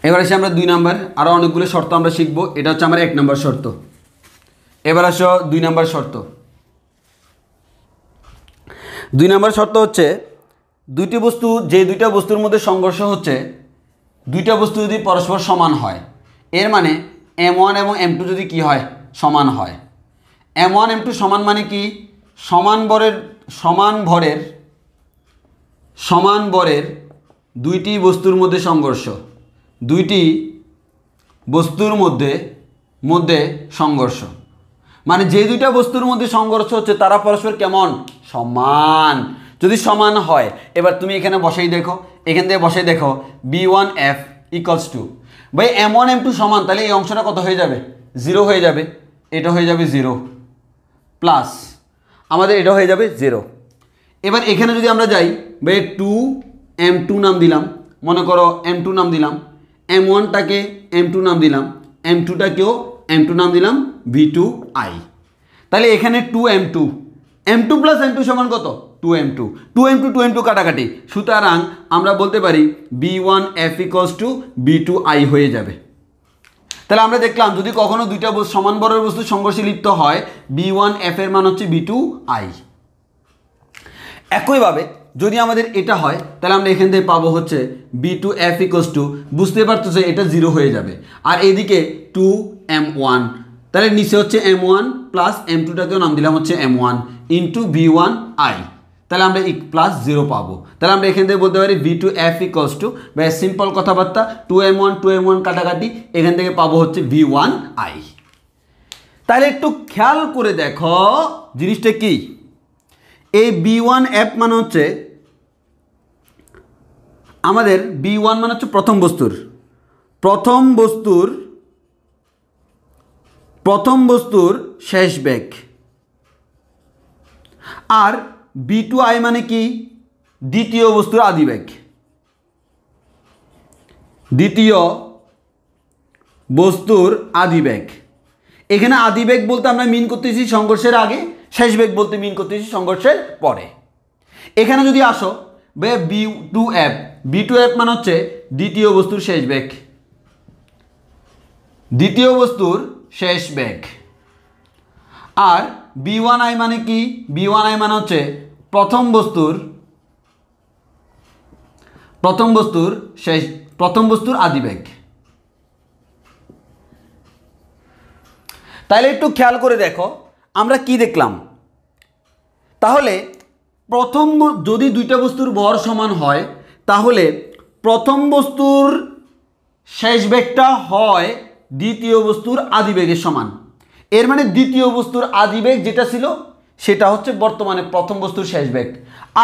এবার আসি আমরা 2 নাম্বার, আরও অনেকগুলো শর্ত আমরা শিখবো। এটা হচ্ছে আমার 1 নম্বর শর্ত। এবার আসো 2 নম্বর শর্ত। 2 নম্বর শর্ত হচ্ছে যে দুইটা বস্তুর মধ্যে সংঘর্ষ হচ্ছে, দুইটা বস্তু যদি পরস্পর সমান হয়, এর মানে M1 এবং M2 যদি কি হয়? সমান হয়। M1 M2 সমান মানে কি? সমান ভরের দুইটি বস্তুর মধ্যে সংঘর্ষ, দুইটি বস্তুর মধ্যে সংঘর্ষ মানে যে দুইটা বস্তুর মধ্যে সংঘর্ষ হচ্ছে তারা পরস্পর কেমন? সমান। যদি সমান হয়, এবার তুমি এখানে বসাই দেখো, এখান থেকে বসাই দেখো B1F ইকুয়ালস টু, ভাই M1 M2 সমান, তাহলে এই অংশটা কত হয়ে যাবে? 0 হয়ে যাবে। এটা হয়ে যাবে 0 প্লাস আমাদের এটা হয়ে যাবে 0। এবার এখানে যদি আমরা যাই, ভাই 2M2 নাম দিলাম, মনে করো M2 নাম দিলাম, M1টাকে M2 নাম দিলাম, M2টাকেও M2 নাম দিলাম B2I। তাহলে এখানে 2M2, M2 প্লাস M2 সমান কত? 2M2, 2M2 2M2 কাটাকাটি, সুতরাং আমরা বলতে পারি B1F ইকুয়ালস টু B2I হয়ে যাবে। তাহলে আমরা দেখলাম যদি কখনো দুইটা সমান বরের বস্তু সংঘর্ষে লিপ্ত হয় B1F এর মান হচ্ছে B2I। একইভাবে যদি আমাদের এটা হয় তাহলে আমরা এখান থেকে পাবো হচ্ছে B2F ইকুয়ালস টু, বুঝতে পারতেছে এটা 0 হয়ে যাবে, আর এইদিকে 2M1, তাহলে নিচে হচ্ছে M1 প্লাস M2টাকেও নাম দিলাম হচ্ছে M1 ইন্টু B1I, তাহলে আমরা প্লাস 0 পাবো। তাহলে আমরা এখান থেকে বলতে পারি B2F ইকুয়ালস টু, বা সিম্পল কথাবার্তা 2M1 কাটাকাটি, এখান থেকে পাবো হচ্ছে B1I। তাহলে একটু খেয়াল করে দেখো জিনিসটা কি, এই B1F মানে হচ্ছে আমাদের B1 মানে হচ্ছে প্রথম বস্তুর শেষ বেগ, আর B2I মানে কি? দ্বিতীয় বস্তুর আদিবেগ, দ্বিতীয় বস্তুর আদিবেগ। এখানে আদিবেগ বলতে আমরা মিন করতেছি সংঘর্ষের আগে, শেষ বেগ বলতে মিন করতেছি সংঘর্ষের পরে। এখানে যদি আসো B2F, B2F মানে হচ্ছে দ্বিতীয় বস্তুর শেষ বেগ, দ্বিতীয় বস্তুর শেষ বেগ। আর B1I মানে কি? B1I মানে হচ্ছে প্রথম বস্তুর আদিবেগ। তাহলে একটু খেয়াল করে দেখো আমরা কি দেখলাম। তাহলে যদি দুইটা বস্তুর ভর সমান হয় তাহলে প্রথম বস্তুর শেষ বেগটা হয় দ্বিতীয় বস্তুর আদিবেগের সমান। এর মানে দ্বিতীয় বস্তুর আদিবেগ যেটা ছিল সেটা হচ্ছে বর্তমানে প্রথম বস্তুর শেষ বেগ,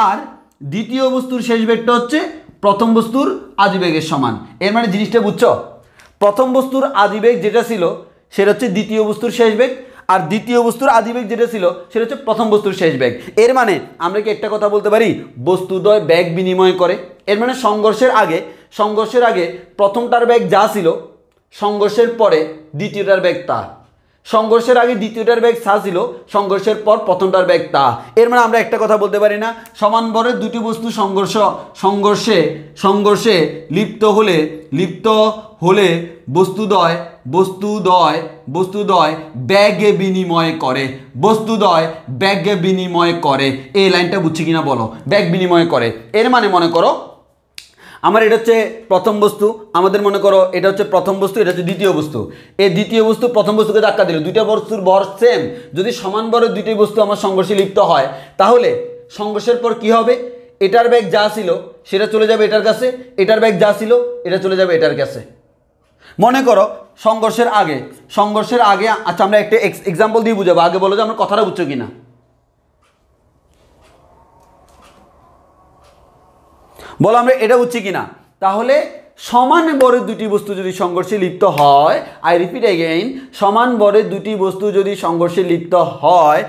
আর দ্বিতীয় বস্তুর শেষ বেগটা হচ্ছে প্রথম বস্তুর আদিবেগের সমান। এর মানে জিনিসটা বুঝছো? প্রথম বস্তুর আদিবেগ যেটা ছিল সেটা হচ্ছে দ্বিতীয় বস্তুর শেষ বেগ, আর দ্বিতীয় বস্তুর আদিবেগ যেটা ছিল সেটা হচ্ছে প্রথম বস্তুর শেষ বেগ। এর মানে আমরা কি একটা কথা বলতে পারি, বস্তুদ্বয় বেগ বিনিময় করে। এর মানে সংঘর্ষের আগে প্রথমটার বেগ যা ছিল, সংঘর্ষের পরে দ্বিতীয়টার বেগ তা। সংঘর্ষের আগে দ্বিতীয়টার বেগ যা ছিল, সংঘর্ষের পর প্রথমটার বেগ তা। এর মানে আমরা একটা কথা বলতে পারি না, সমান ভরের দুটি বস্তু সংঘর্ষে লিপ্ত হলে বস্তুদ্বয় ব্যাগে বিনিময় করে, বস্তুদ্বয় ব্যাগে বিনিময় করে। এই লাইনটা বুঝছি কিনা বলো, ব্যাগ বিনিময় করে। এর মানে মনে করো আমার এটা হচ্ছে প্রথম বস্তু, আমাদের মনে করো এটা হচ্ছে প্রথম বস্তু, এটা হচ্ছে দ্বিতীয় বস্তু। এই দ্বিতীয় বস্তু প্রথম বস্তুকে ধাক্কা দিল, দুইটা বস্তুর ভর সেম। যদি সমান ভরের দুইটি বস্তু আমার সংঘর্ষে লিপ্ত হয় তাহলে সংঘর্ষের পর কি হবে, এটার বেগ যা ছিল সেটা চলে যাবে এটার কাছে, এটার বেগ যা ছিল এটা চলে যাবে এটার কাছে। মনে করো সংঘর্ষের আগে আচ্ছা আমরা একটা এক্সাম্পল দিয়ে বুঝাবো, আগে বলো যে আমরা কথাটা বুঝছো কিনা। বলো আমরা এটা বুঝছি কিনা। তাহলে সমান ভরের দুটি বস্তু যদি সংঘর্ষে লিপ্ত হয়, আই রিপিট এগেইন, সমান ভরের দুটি বস্তু যদি সংঘর্ষে লিপ্ত হয়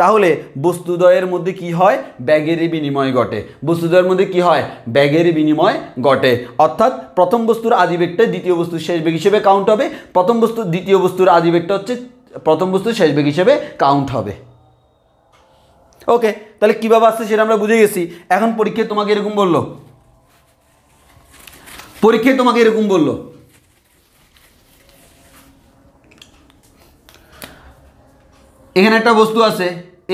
তাহলে বস্তুদ্বয়ের মধ্যে কি হয়, ব্যাগের বিনিময় ঘটে। বস্তুদ্বয়ের মধ্যে কি হয়, ব্যাগের বিনিময় ঘটে। অর্থাৎ প্রথম বস্তুর আদিবেগটা দ্বিতীয় বস্তুর শেষ বেগ হিসেবে কাউন্ট হবে, দ্বিতীয় বস্তুর আদিবেগটা হচ্ছে প্রথম বস্তুর শেষ বেগ হিসেবে কাউন্ট হবে। ওকে, তাহলে কীভাবে আসছে সেটা আমরা বুঝে গেছি। এখন পরীক্ষায় তোমাকে এরকম বললো, এখানে একটা বস্তু আছে,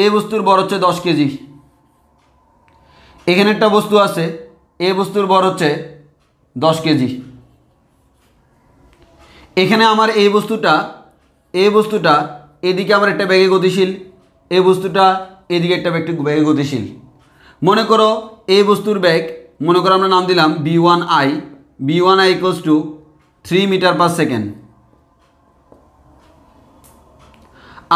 এই বস্তুর ভর হচ্ছে 10 কেজি। এখানে একটা বস্তু আছে, এই বস্তুর ভর হচ্ছে 10 কেজি। এখানে আমার এই বস্তুটা এদিকে আমার একটা ব্যাগে গতিশীল, এই বস্তুটা এদিকে একটা ব্যাগে গতিশীল। মনে করো এই বস্তুর ব্যাগ, মনে করো আমরা নাম দিলাম B1I equals to 3 metre per second.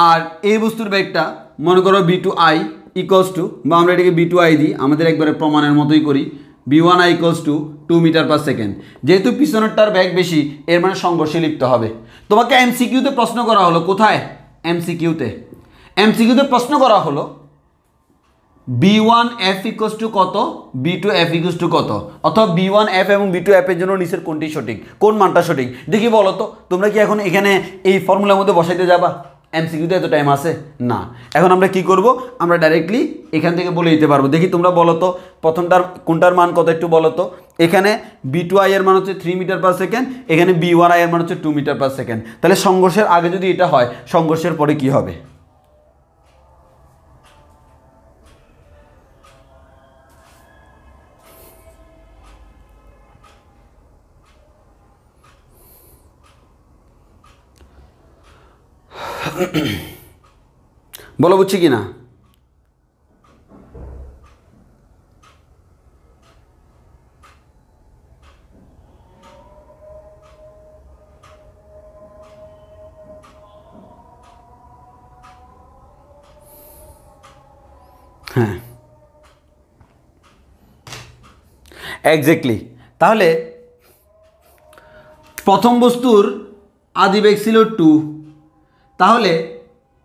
আর এই বস্তুর ব্যাগটা মনে করো B2I ইকুয়ালস টু, বা আমরা এটাকে B2I দিই, আমাদের একবারে প্রমাণের মতোই করি, B1I equals to 2 meter per second. যেহেতু পিছনেরটার ব্যাগ বেশি এর মানে সংঘর্ষে লিপ্ত হবে। তোমাকে MCQতে প্রশ্ন করা হলো, কোথায়? MCQতে প্রশ্ন করা হলো B1F ইকুয়ালস টু কত, B2F ইকুয়ালস টু কত, অথবা B1F এবং B2F এর জন্য নিচের কোনটি সঠিক, কোন মানটা সঠিক দেখি বলো তো। তোমরা কি এখন এখানে এই ফর্মুলার মধ্যে বসাইতে যাবা? MCQতে এত টাইম আছে না। এখন আমরা কি করব, আমরা ডাইরেক্টলি এখান থেকে বলে দিতে পারবো। দেখি তোমরা বলো তো প্রথমটার কোনটার মান কত একটু বলো তো। এখানে B2I এর মান হচ্ছে 3 মিটার পার সেকেন্ড, এখানে B1I এর মান হচ্ছে 2 মিটার পার সেকেন্ড। তাহলে সংঘর্ষের আগে যদি এটা হয়, সংঘর্ষের পরে কি হবে? বলো বুঝছি কিনা। হ্যাঁ এক্স্যাক্টলি। তাহলে প্রথম বস্তুর আদিবেগ ছিল 2, তাহলে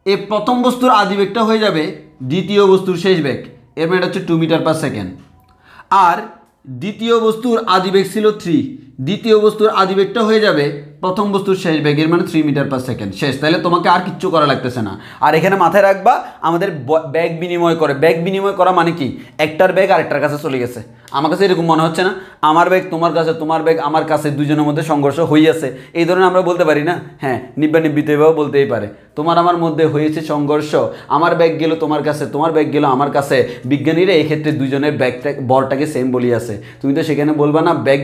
এই প্রথম বস্তুর আদিবেগটা হয়ে যাবে দ্বিতীয় বস্তুর শেষ বেগ। এর মানে এটা হচ্ছে 2 মিটার পার সেকেন্ড। আর দ্বিতীয় বস্তুর আদি বেগ ছিল 3, দ্বিতীয় বস্তুর আদি বেগটা হয়ে যাবে প্রথম বস্তুর শেষ বেগের মানে 3 মিটার পার সেকেন্ড শেষ। তাহলে তোমাকে আর কিচ্ছু করা লাগতেছে না। আর এখানে মাথায় রাখবা আমাদের বেগ বিনিময় করে, বেগ বিনিময় করা মানে কি, একটার বেগ আরেকটার কাছে চলে গেছে। আমার কাছে এরকম মনে হচ্ছে না, আমার বেগ তোমার কাছে, তোমার বেগ আমার কাছে, দুজনের মধ্যে সংঘর্ষ হইয়াছে, এই ধরনের আমরা বলতে পারি না? হ্যাঁ, নিব্বা নিব্বিতে এভাবে বলতেই পারে, তোমার আমার মধ্যে হয়েছে সংঘর্ষ, আমার ব্যাগ গেল তোমার কাছে, তোমার ব্যাগ গেল আমার কাছে। বিজ্ঞানীরা এই ক্ষেত্রে দুজনের ব্যাগটা বরটাকে সেম বলিয়াছে। তুমি তো সেখানে বলবা না ব্যাগ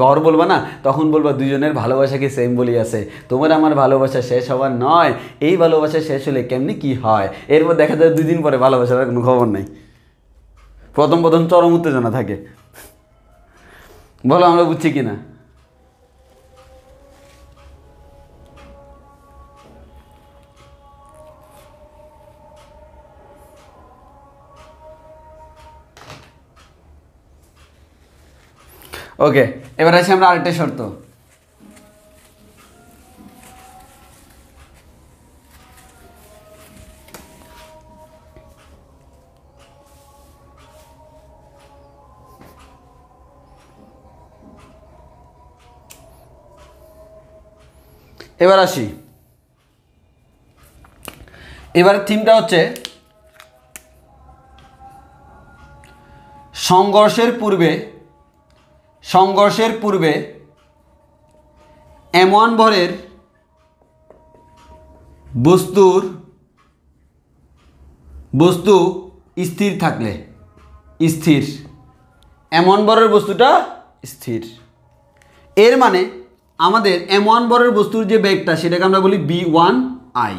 বর বলবা না, তখন বলবা দুজনের ভালোবাসাকে সেম বলিয়াছে। তোমার আমার ভালোবাসা শেষ হওয়ার নয়, এই ভালোবাসা শেষ হলে কেমনি কি হয়, এরপর দেখা যায় 2 দিন পরে ভালোবাসার কোনো খবর নেই। প্রথম প্রথম চরম উত্তেজনা থাকে। বলো আমরা বুঝছি কিনা? ওকে, এবার আসি আমরা আরেকটা শর্ত। এবার আসি, এবার থিমটা হচ্ছে সংঘর্ষের পূর্বে এমন ভরের বস্তু স্থির থাকলে, স্থির, এমন ভরের বস্তুটা স্থির, এর মানে আমাদের এমন ভরের বস্তুর যে বেগটা সেটাকে আমরা বলি v1i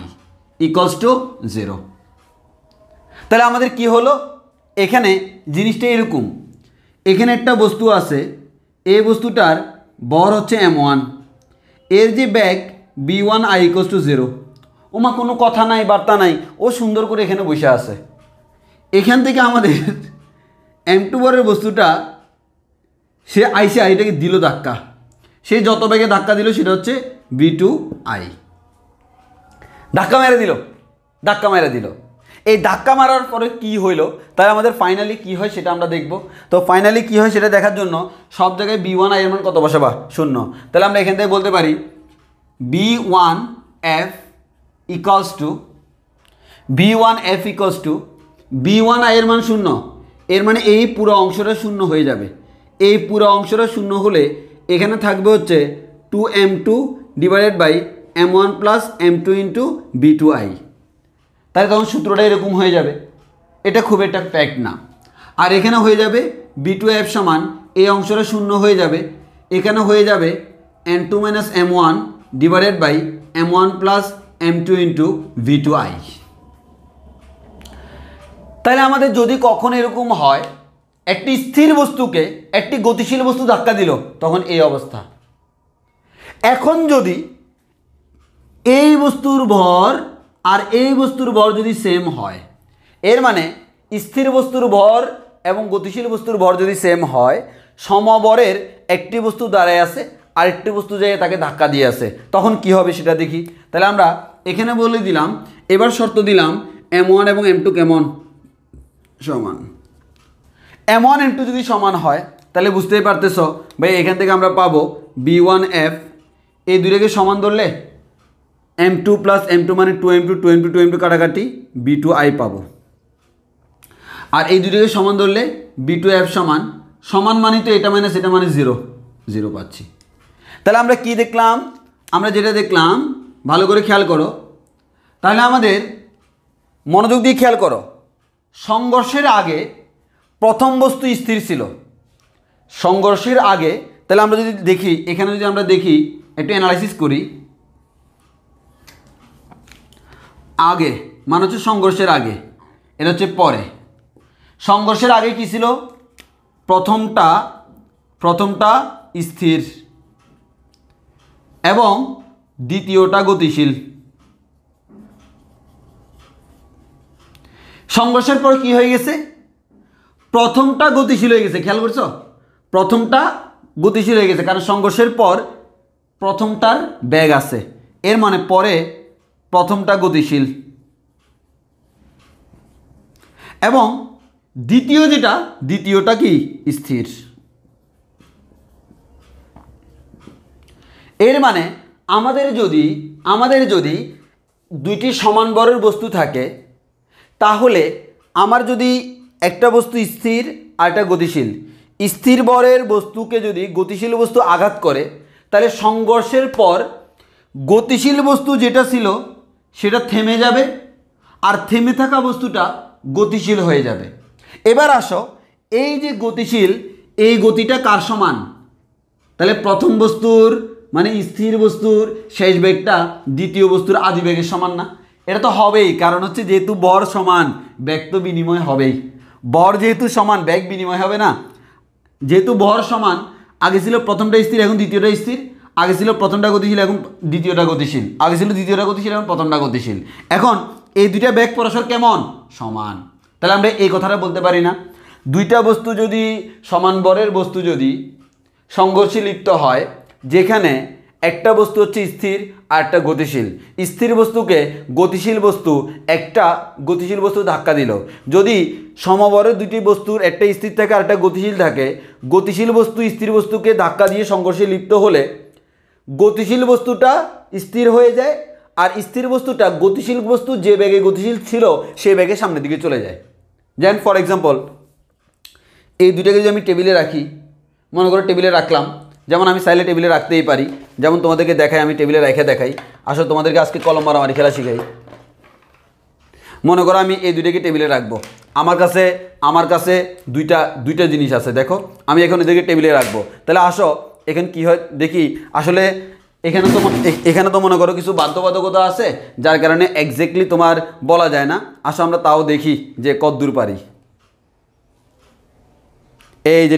= 0। তাহলে আমাদের কি হলো, এখানে জিনিসটা এরকম, এখানে একটা বস্তু আছে, এই বস্তুটার ভর হচ্ছে m1, এর যে বেগ v1i = 0। ওমা কোনো কথা নাই, বার্তা নাই, ও সুন্দর করে এখানে বসে আছে। এখান থেকে আমাদের m2 ভরের বস্তুটা সে আইসে আইটাকে দিল ধাক্কা, সে যত বেগে ধাক্কা দিল সেটা হচ্ছে v2i। ধাক্কা মেরে দিল। এই ধাক্কা মারার পরে কি হইল, তাই আমাদের ফাইনালি কি হয় সেটা আমরা দেখব। তো ফাইনালি কি হয় সেটা দেখার জন্য সব জায়গায় v1i এর মান কত বসাবা? 0। তাহলে আমরা এখান থেকে বলতে পারি v1f v1i এর মান 0। এর মানে এই পুরো অংশটা 0 হয়ে যাবে। এই পুরো অংশটা 0 হলে এখানে থাকবে হচ্ছে 2m2 / m1 + m2 × v2i। তাহলে তখন সূত্রটা এরকম হয়ে যাবে। এটা খুব একটা ফ্যাক্ট না। আর এখানে হয়ে যাবে v2f সমান, এই অংশটা 0 হয়ে যাবে, এখানে হয়ে যাবে n2 - m1 / m1 + m2 × v2i। তাহলে আমাদের যদি কখনো এরকম হয় একটি স্থির বস্তুকে একটি গতিশীল বস্তু ধাক্কা দিল, তখন এই অবস্থা। এখন যদি এই বস্তুর ভর আর এই বস্তুর ভর যদি সেম হয়, এর মানে স্থির বস্তুর ভর এবং গতিশীল বস্তুর ভর যদি সেম হয়, সমবরের একটি বস্তু দাঁড়ায় আছে, আরেকটি বস্তু যেয়ে তাকে ধাক্কা দিয়ে আছে, তখন কি হবে সেটা দেখি। তাহলে আমরা এখানে বলে দিলাম, এবার শর্ত দিলাম m1 এবং m2 কেমন সমান। m1 m2 যদি সমান হয় তাহলে বুঝতেই পারতেছ ভাই, এখান থেকে আমরা পাবো v1f, এই দুটোকে সমান ধরলে m2 + m2 মানে 2m2 কাটাকাটি v2i পাবো। আর এই দুটোকে সমান ধরলে v2f সমান মানে তো এটা মাইনাস এটা মানে 0 পাচ্ছি। তাহলে আমরা কি দেখলাম? আমরা যেটা দেখলাম ভালো করে খেয়াল করো। তাহলে আমাদের মনোযোগ দিয়ে খেয়াল করো, সংঘর্ষের আগে প্রথম বস্তু স্থির ছিল। সংঘর্ষের আগে, তাহলে আমরা যদি দেখি এখানে, যদি আমরা দেখি একটু অ্যানালাইসিস করি, আগে মানে হচ্ছে সংঘর্ষের আগে, এটা হচ্ছে পরে। সংঘর্ষের আগে কি ছিল? প্রথমটা স্থির এবং দ্বিতীয়টা গতিশীল। সংঘর্ষের পর কি হয়ে গেছে? প্রথমটা গতিশীল হয়ে গেছে। খেয়াল করছো? প্রথমটা গতিশীল হয়ে গেছে, কারণ সংঘর্ষের পর প্রথমটার বেগ আছে, এর মানে পরে প্রথমটা গতিশীল এবং দ্বিতীয়টা কি স্থির। এর মানে আমাদের যদি দুইটি সমান ভরের বস্তু থাকে, তাহলে আমার যদি একটা বস্তু স্থির আর একটা গতিশীল, স্থির ভরের বস্তুকে যদি গতিশীল বস্তু আঘাত করে, তাহলে সংঘর্ষের পর গতিশীল বস্তু যেটা ছিল সেটা থেমে যাবে, আর থেমে থাকা বস্তুটা গতিশীল হয়ে যাবে। এবার আসো, এই যে গতিশীল, এই গতিটা কার সমান? তাহলে প্রথম বস্তুর মানে স্থির বস্তুর শেষ বেগটা দ্বিতীয় বস্তুর আদি বেগের সমান না? এটা তো হবেই, কারণ হচ্ছে যেহেতু ভর সমান, বেগ তো বিনিময় হবেই। ভর যেহেতু সমান, বেগ বিনিময় হবে না? যেহেতু ভর সমান, আগে ছিল প্রথমটা স্থির, এখন দ্বিতীয়টা স্থির। আগে ছিল প্রথমটা গতিশীল, এখন দ্বিতীয়টা গতিশীল। আগে ছিল দ্বিতীয়টা গতিশীল, এখন প্রথমটা গতিশীল। এখন এই দুইটা বেগ পরস্পর কেমন? সমান। তাহলে আমরা এই কথাটা বলতে পারি না, দুইটা বস্তু যদি সমান ভরের বস্তু যদি সংঘর্ষে লিপ্ত হয়, যেখানে একটা বস্তু হচ্ছে স্থির আর একটা গতিশীল, স্থির বস্তুকে একটা গতিশীল বস্তু ধাক্কা দিল, যদি সমভরের দুটি বস্তুর একটা স্থির থাকে আর একটা গতিশীল থাকে, গতিশীল বস্তু স্থির বস্তুকে ধাক্কা দিয়ে সংঘর্ষে লিপ্ত হলে গতিশীল বস্তুটা স্থির হয়ে যায়, আর স্থির বস্তুটা গতিশীল বস্তু যে বেগে গতিশীল ছিল সেই বেগে সামনের দিকে চলে যায়। যেমন ফর এক্সাম্পল, এই দুটাকে যদি আমি টেবিলে রাখি, মনে করো টেবিলে রাখলাম, যেমন আমি চাইলে টেবিলে রাখতেই পারি, যেমন তোমাদেরকে দেখাই, আমি টেবিলে রেখে দেখাই। আসলে তোমাদেরকে আজকে কলম মারামারি খেলা শিখাই। মনে করো আমি এই দুইটাকে টেবিলে রাখবো, আমার কাছে দুইটা জিনিস আছে। দেখো আমি এখন এদেরকে টেবিলে রাখবো, তাহলে আসো এখানে কি হয় দেখি। আসলে এখানে তো মনে করো কিছু বাধ্যবাধকতা আছে, যার কারণে এক্স্যাক্টলি তোমার বলা যায় না। আসো আমরা তাও দেখি যে কতদূর পারি। এই যে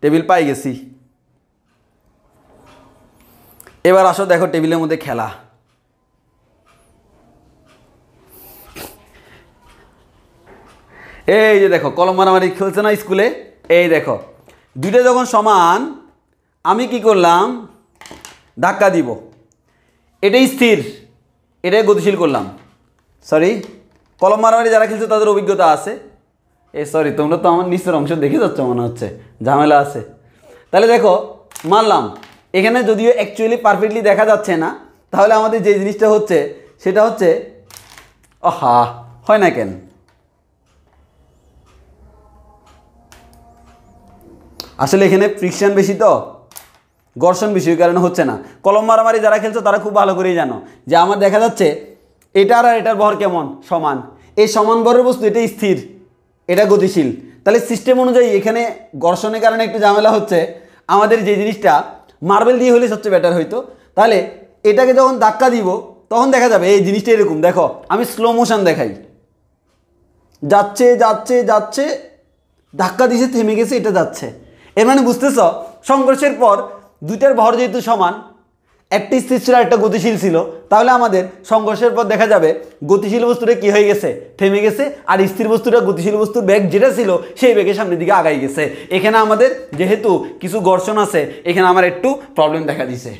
টেবিল পাই গেছি। এবার আসো দেখো টেবিলের মধ্যে খেলা। এই যে দেখো কলম মারামারি খেলছে না স্কুলে? এই দেখো দুইটা যখন সমান, আমি কি করলাম? ধাক্কা দিব, এটাই স্থির, এটাই গতিশীল করলাম। সরি, কলম মারামারি যারা খেলছে তাদের অভিজ্ঞতা আছে। সরি, তোমরা তো আমার নিচের অংশ দেখে যাচ্ছ, মনে হচ্ছে ঝামেলা আছে। তাহলে দেখো মারলাম, এখানে যদিও অ্যাকচুয়ালি পারফেক্টলি দেখা যাচ্ছে না, তাহলে আমাদের যে জিনিসটা হচ্ছে সেটা হচ্ছে হয় না কেন? আসলে এখানে ফ্রিকশন বেশি, তো ঘর্ষণ বেশি, ওই কারণে হচ্ছে না। কলম মারামারি যারা খেলছো তারা খুব ভালো করেই জানো যে আমার দেখা যাচ্ছে এটার আর এটার ভর কেমন? সমান। এই সমান ভরের বস্তু এটা স্থির, এটা গতিশীল। তাহলে সিস্টেম অনুযায়ী এখানে ঘর্ষণের কারণে একটু ঝামেলা হচ্ছে। আমাদের যে জিনিসটা মার্বেল দিয়ে হলে সবচেয়ে বেটার হইতো। তাহলে এটাকে যখন ধাক্কা দিব তখন দেখা যাবে এই জিনিসটা এরকম। দেখো আমি স্লো মোশন দেখাই, যাচ্ছে যাচ্ছে যাচ্ছে, ধাক্কা দিয়েছে, থেমে গেছে, এটা যাচ্ছে। এর মানে বুঝতেছ, সংঘর্ষের পর দুইটার ভর যেহেতু সমান, একটা স্থির ছিল একটা গতিশীল ছিল, তাহলে আমাদের সংঘর্ষের পর দেখা যাবে গতিশীল বস্তুটা কি হয়ে গেছে? থেমে গেছে, আর স্থির বস্তুটা গতিশীল বস্তুর বেগ যেটা ছিল সেই বেগের সামনের দিকে আগাই গেছে। এখানে আমাদের যেহেতু কিছু ঘর্ষণ আছে, এখানে আমার একটু প্রবলেম দেখা দিছে।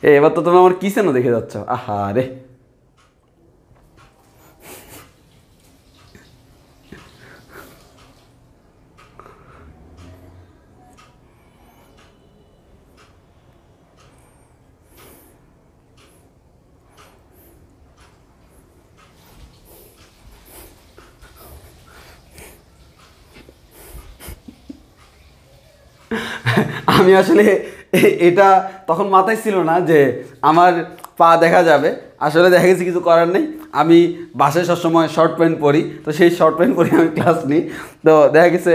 এবার তো তোমরা আমার কি যেন দেখে যাচ্ছ, আহা রে। আমি আসলে এটা তখন মাথায় ছিল না যে আমার পা দেখা যাবে। আসলে দেখা গেছে কিছু করার নেই, আমি বাসায় সবসময় শর্ট প্যান্ট পরি, তো সেই শর্ট প্যান্ট পরে আমি ক্লাস নিই। তো দেখা গেছে,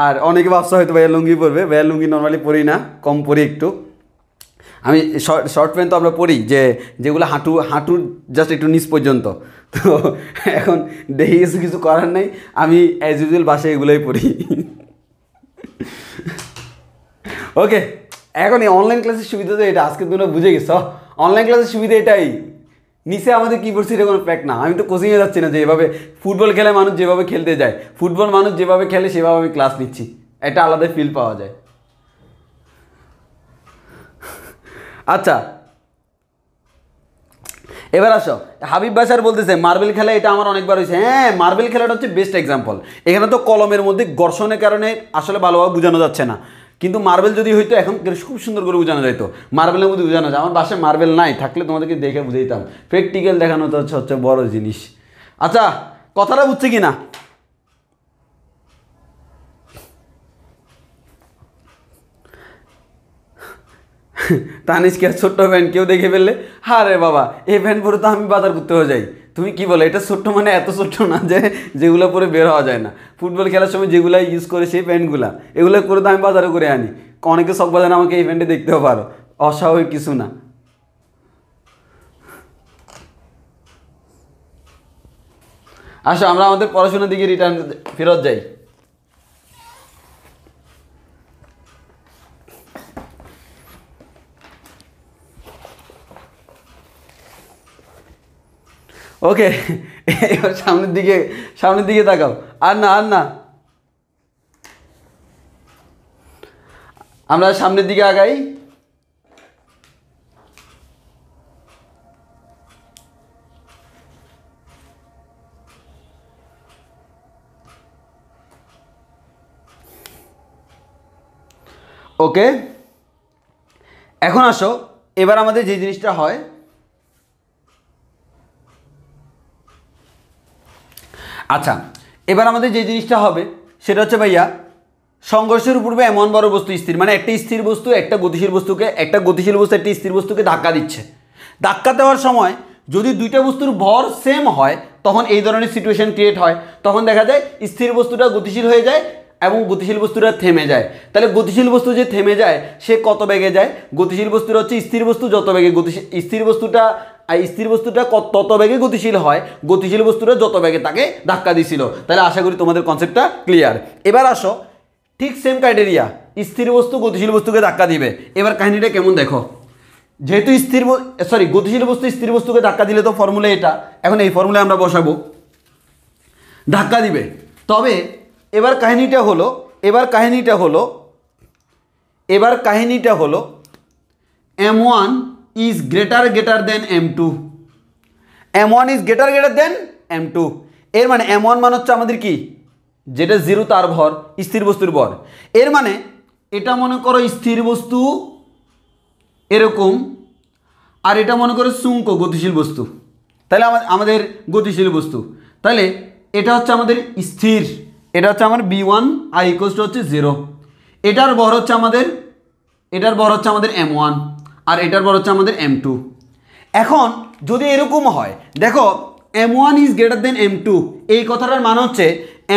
আর অনেকে ভাবছে হয়তো ভাইয়া লুঙ্গি পরবে, ভাইয়া লুঙ্গি নর্মালি পরি না, কম পরি একটু। আমি শর্ট প্যান্ট তো আমরা পরি যেগুলো হাঁটুর জাস্ট একটু নিচ পর্যন্ত। তো এখন দেখে গেছে কিছু করার নেই, আমি অ্যাজ ইউজুয়াল বাসায় এগুলোই পরি। ওকে, এখন এই অনলাইন ক্লাসের সুবিধা তো এটা, আজকে তোমরা বুঝে গেছো। অনলাইন ক্লাসের সুবিধা এটাই, নিচে আমাদের কী পড়ছি এটা কোনো প্যাক না। আমি তো কোচিংয়ে যাচ্ছি না যে এভাবে ফুটবল খেলে মানুষ যেভাবে খেলতে যায়, ফুটবল মানুষ যেভাবে খেলে সেভাবে আমি ক্লাস নিচ্ছি, একটা আলাদা ফিল পাওয়া যায়। আচ্ছা, এবার আসো, হাবিব বাশার বলতেছে মার্বেল খেলা এটা আমার অনেকবার হয়েছে। হ্যাঁ, মার্বেল খেলাটা হচ্ছে বেস্ট এক্সাম্পল। এখানে তো কলমের মধ্যে ঘর্ষণের কারণে আসলে ভালোভাবে বোঝানো যাচ্ছে না, কিন্তু মার্বেল যদি হইতো এখন খুব সুন্দর করে বোঝানো যেত। মার্বেলের মধ্যে বোঝানো যায়, আমার বাসায় মার্বেল নাই, থাকলে তোমাদেরকে দেখে বুঝাইতাম। প্র্যাকটিক্যাল দেখানো তো হচ্ছে বড় জিনিস। আচ্ছা, কথাটা বুঝছে কি না? তানিশকে ছোট্ট প্যান্ট কেউ দেখে ফেললে, হ্যাঁ রে বাবা এই প্যান্ট পরে তো আমি বাজার করতে হয়ে যাই। তুমি কি বলো, এটা ছোট্ট মানে এত ছোট্ট না যে যেগুলো পরে বের হওয়া যায় না। ফুটবল খেলার সময় যেগুলো ইউজ করে সেই প্যান্টগুলা, এগুলো করে তো আমি বাজারে করে আনি। অনেকে শখ বাজান আমাকে এই প্যান্টে দেখতেও পারো, অস্বাভাবিক কিছু না। আসো আমরা আমাদের পড়াশোনার দিকে ফেরত যাই। ওকে, এবার সামনের দিকে তাকাও। আর না আমরা সামনের দিকে আগাই। ওকে, এখন আসো, এবার আমাদের যে জিনিসটা হয়, আচ্ছা এবার আমাদের যে জিনিসটা হবে সেটা হচ্ছে ভাইয়া, সংঘর্ষের পূর্বে এমন বড় বস্তু স্থির, মানে একটা স্থির বস্তু একটা গতিশীল বস্তুকে, একটা গতিশীল বস্তু একটা স্থির বস্তুকে ধাক্কা দিচ্ছে। ধাক্কা দেওয়ার সময় যদি দুইটা বস্তুর ভর সেম হয় তখন এই ধরনের সিচুয়েশন ক্রিয়েট হয়। তখন দেখা যায় স্থির বস্তুটা গতিশীল হয়ে যায় এবং গতিশীল বস্তুটা থেমে যায়। তাহলে গতিশীল বস্তু যে থেমে যায় সে কত বেগে যায়? গতিশীল বস্তুটা হচ্ছে স্থির বস্তু যত বেগে স্থির বস্তুটা তত বেগে গতিশীল হয়, গতিশীল বস্তুটা যত বেগে তাকে ধাক্কা দিছিল। তাহলে আশা করি তোমাদের কনসেপ্টটা ক্লিয়ার। এবার আসো, ঠিক সেম ক্রাইটেরিয়া, স্থির বস্তু গতিশীল বস্তুকে ধাক্কা দিবে। এবার কাহিনীটা কেমন দেখো, যেহেতু গতিশীল বস্তু স্থির বস্তুকে ধাক্কা দিলে তো ফর্মুলা এটা, এখন এই ফর্মুলায় আমরা বসাবো ধাক্কা দিবে। তবে এবার কাহিনীটা হলো m1 is greater than m2, m1 is greater than m2। এর মানে m1 মানে হচ্ছে আমাদের কি, যেটা জিরো তার ভর, স্থির বস্তুর ভর। এর মানে এটা মনে করো স্থির বস্তু এরকম, আর এটা মনে করো সুঙ্ক গতিশীল বস্তু। তাহলে আমাদের গতিশীল বস্তু, তাহলে এটা হচ্ছে আমাদের স্থির, এটা হচ্ছে আমার b1 i ইকুয়ালস টু হচ্ছে 0। এটার ভর হচ্ছে আমাদের m1 আর এটার ভর হচ্ছে আমাদের m2। এখন যদি এরকম হয়, দেখো m1 is greater than m2, এই কথাটার মানে হচ্ছে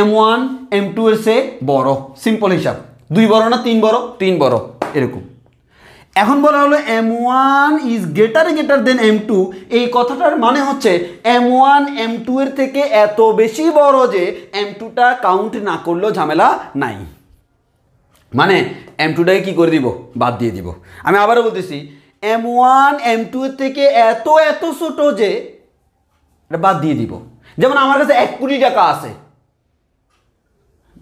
m1 m2 এর চেয়ে বড়। সিম্পল হিসাব, 2 বড় না 3 বড়? 3 বড় এরকম। এখন বলা হলো m1 is greater than m2, এই কথাটার মানে হচ্ছে m1 m2 এর থেকে এত বেশি বড় যে m2টা কাউন্ট না করলেও ঝামেলা নাই। মানে m2টাকে কি করে দিব? বাদ দিয়ে দিব। আমি আবারও বলতেছি, m1 m2 এর থেকে এত ছোট যে এটা বাদ দিয়ে দিব। যেমন আমার কাছে 1 কোটি টাকা আছে,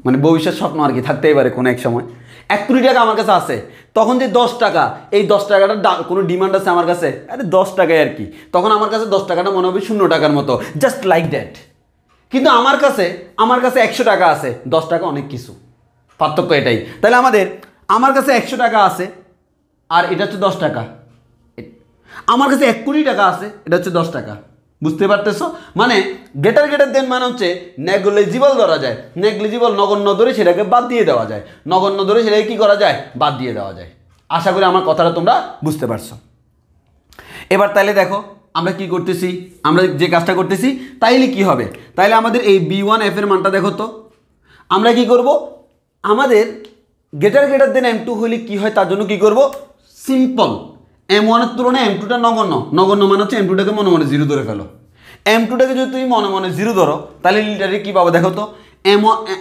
মানে ভবিষ্যৎ স্বপ্ন আর কি, থাকতেই পারে কোনো এক সময় 1 কোটি টাকা আমার কাছে আছে। তখন যে 10 টাকা, এই 10 টাকাটার কোনো ডিমান্ড আছে আমার কাছে, আরে 10 টাকায় আর কি, তখন আমার কাছে 10 টাকাটা মনে হবে 0 টাকার মতো, জাস্ট লাইক দ্যাট। কিন্তু আমার কাছে 100 টাকা আছে, 10 টাকা অনেক কিছু, পার্থক্য এটাই। তাহলে আমার কাছে 100 টাকা আছে আর এটা হচ্ছে 10 টাকা। আমার কাছে 1 কোটি টাকা আছে, এটা হচ্ছে 10 টাকা। বুঝতে পারতেছো? মানে গ্রেটার দেন মানে হচ্ছে নেগলিজিবল ধরা যায়, নেগলিজিবল নগণ্য ধরে সেটাকে বাদ দিয়ে দেওয়া যায়, নগণ্য ধরে সেটাকে কি করা যায়? বাদ দিয়ে দেওয়া যায়। আশা করি আমার কথাটা তোমরা বুঝতে পারছো। এবার তাইলে দেখো আমরা কি করতেছি, আমরা যে কাজটা করতেছি তাইলে কি হবে, তাইলে আমাদের এই b1f এর মানটা দেখো তো। আমরা কি করব, আমাদের গ্রেটার দেন m2 হলে কি হয় তার জন্য কি করব, সিম্পল m1 এর তুলনায় m2টা নগণ্য মানে হচ্ছে m2টাকে মনে মনে 0 ধরে ফেলো। m2টাকে যদি তুমি মনে মনে 0 ধরো তাহলে লিটারে কি পাবো দেখো তো,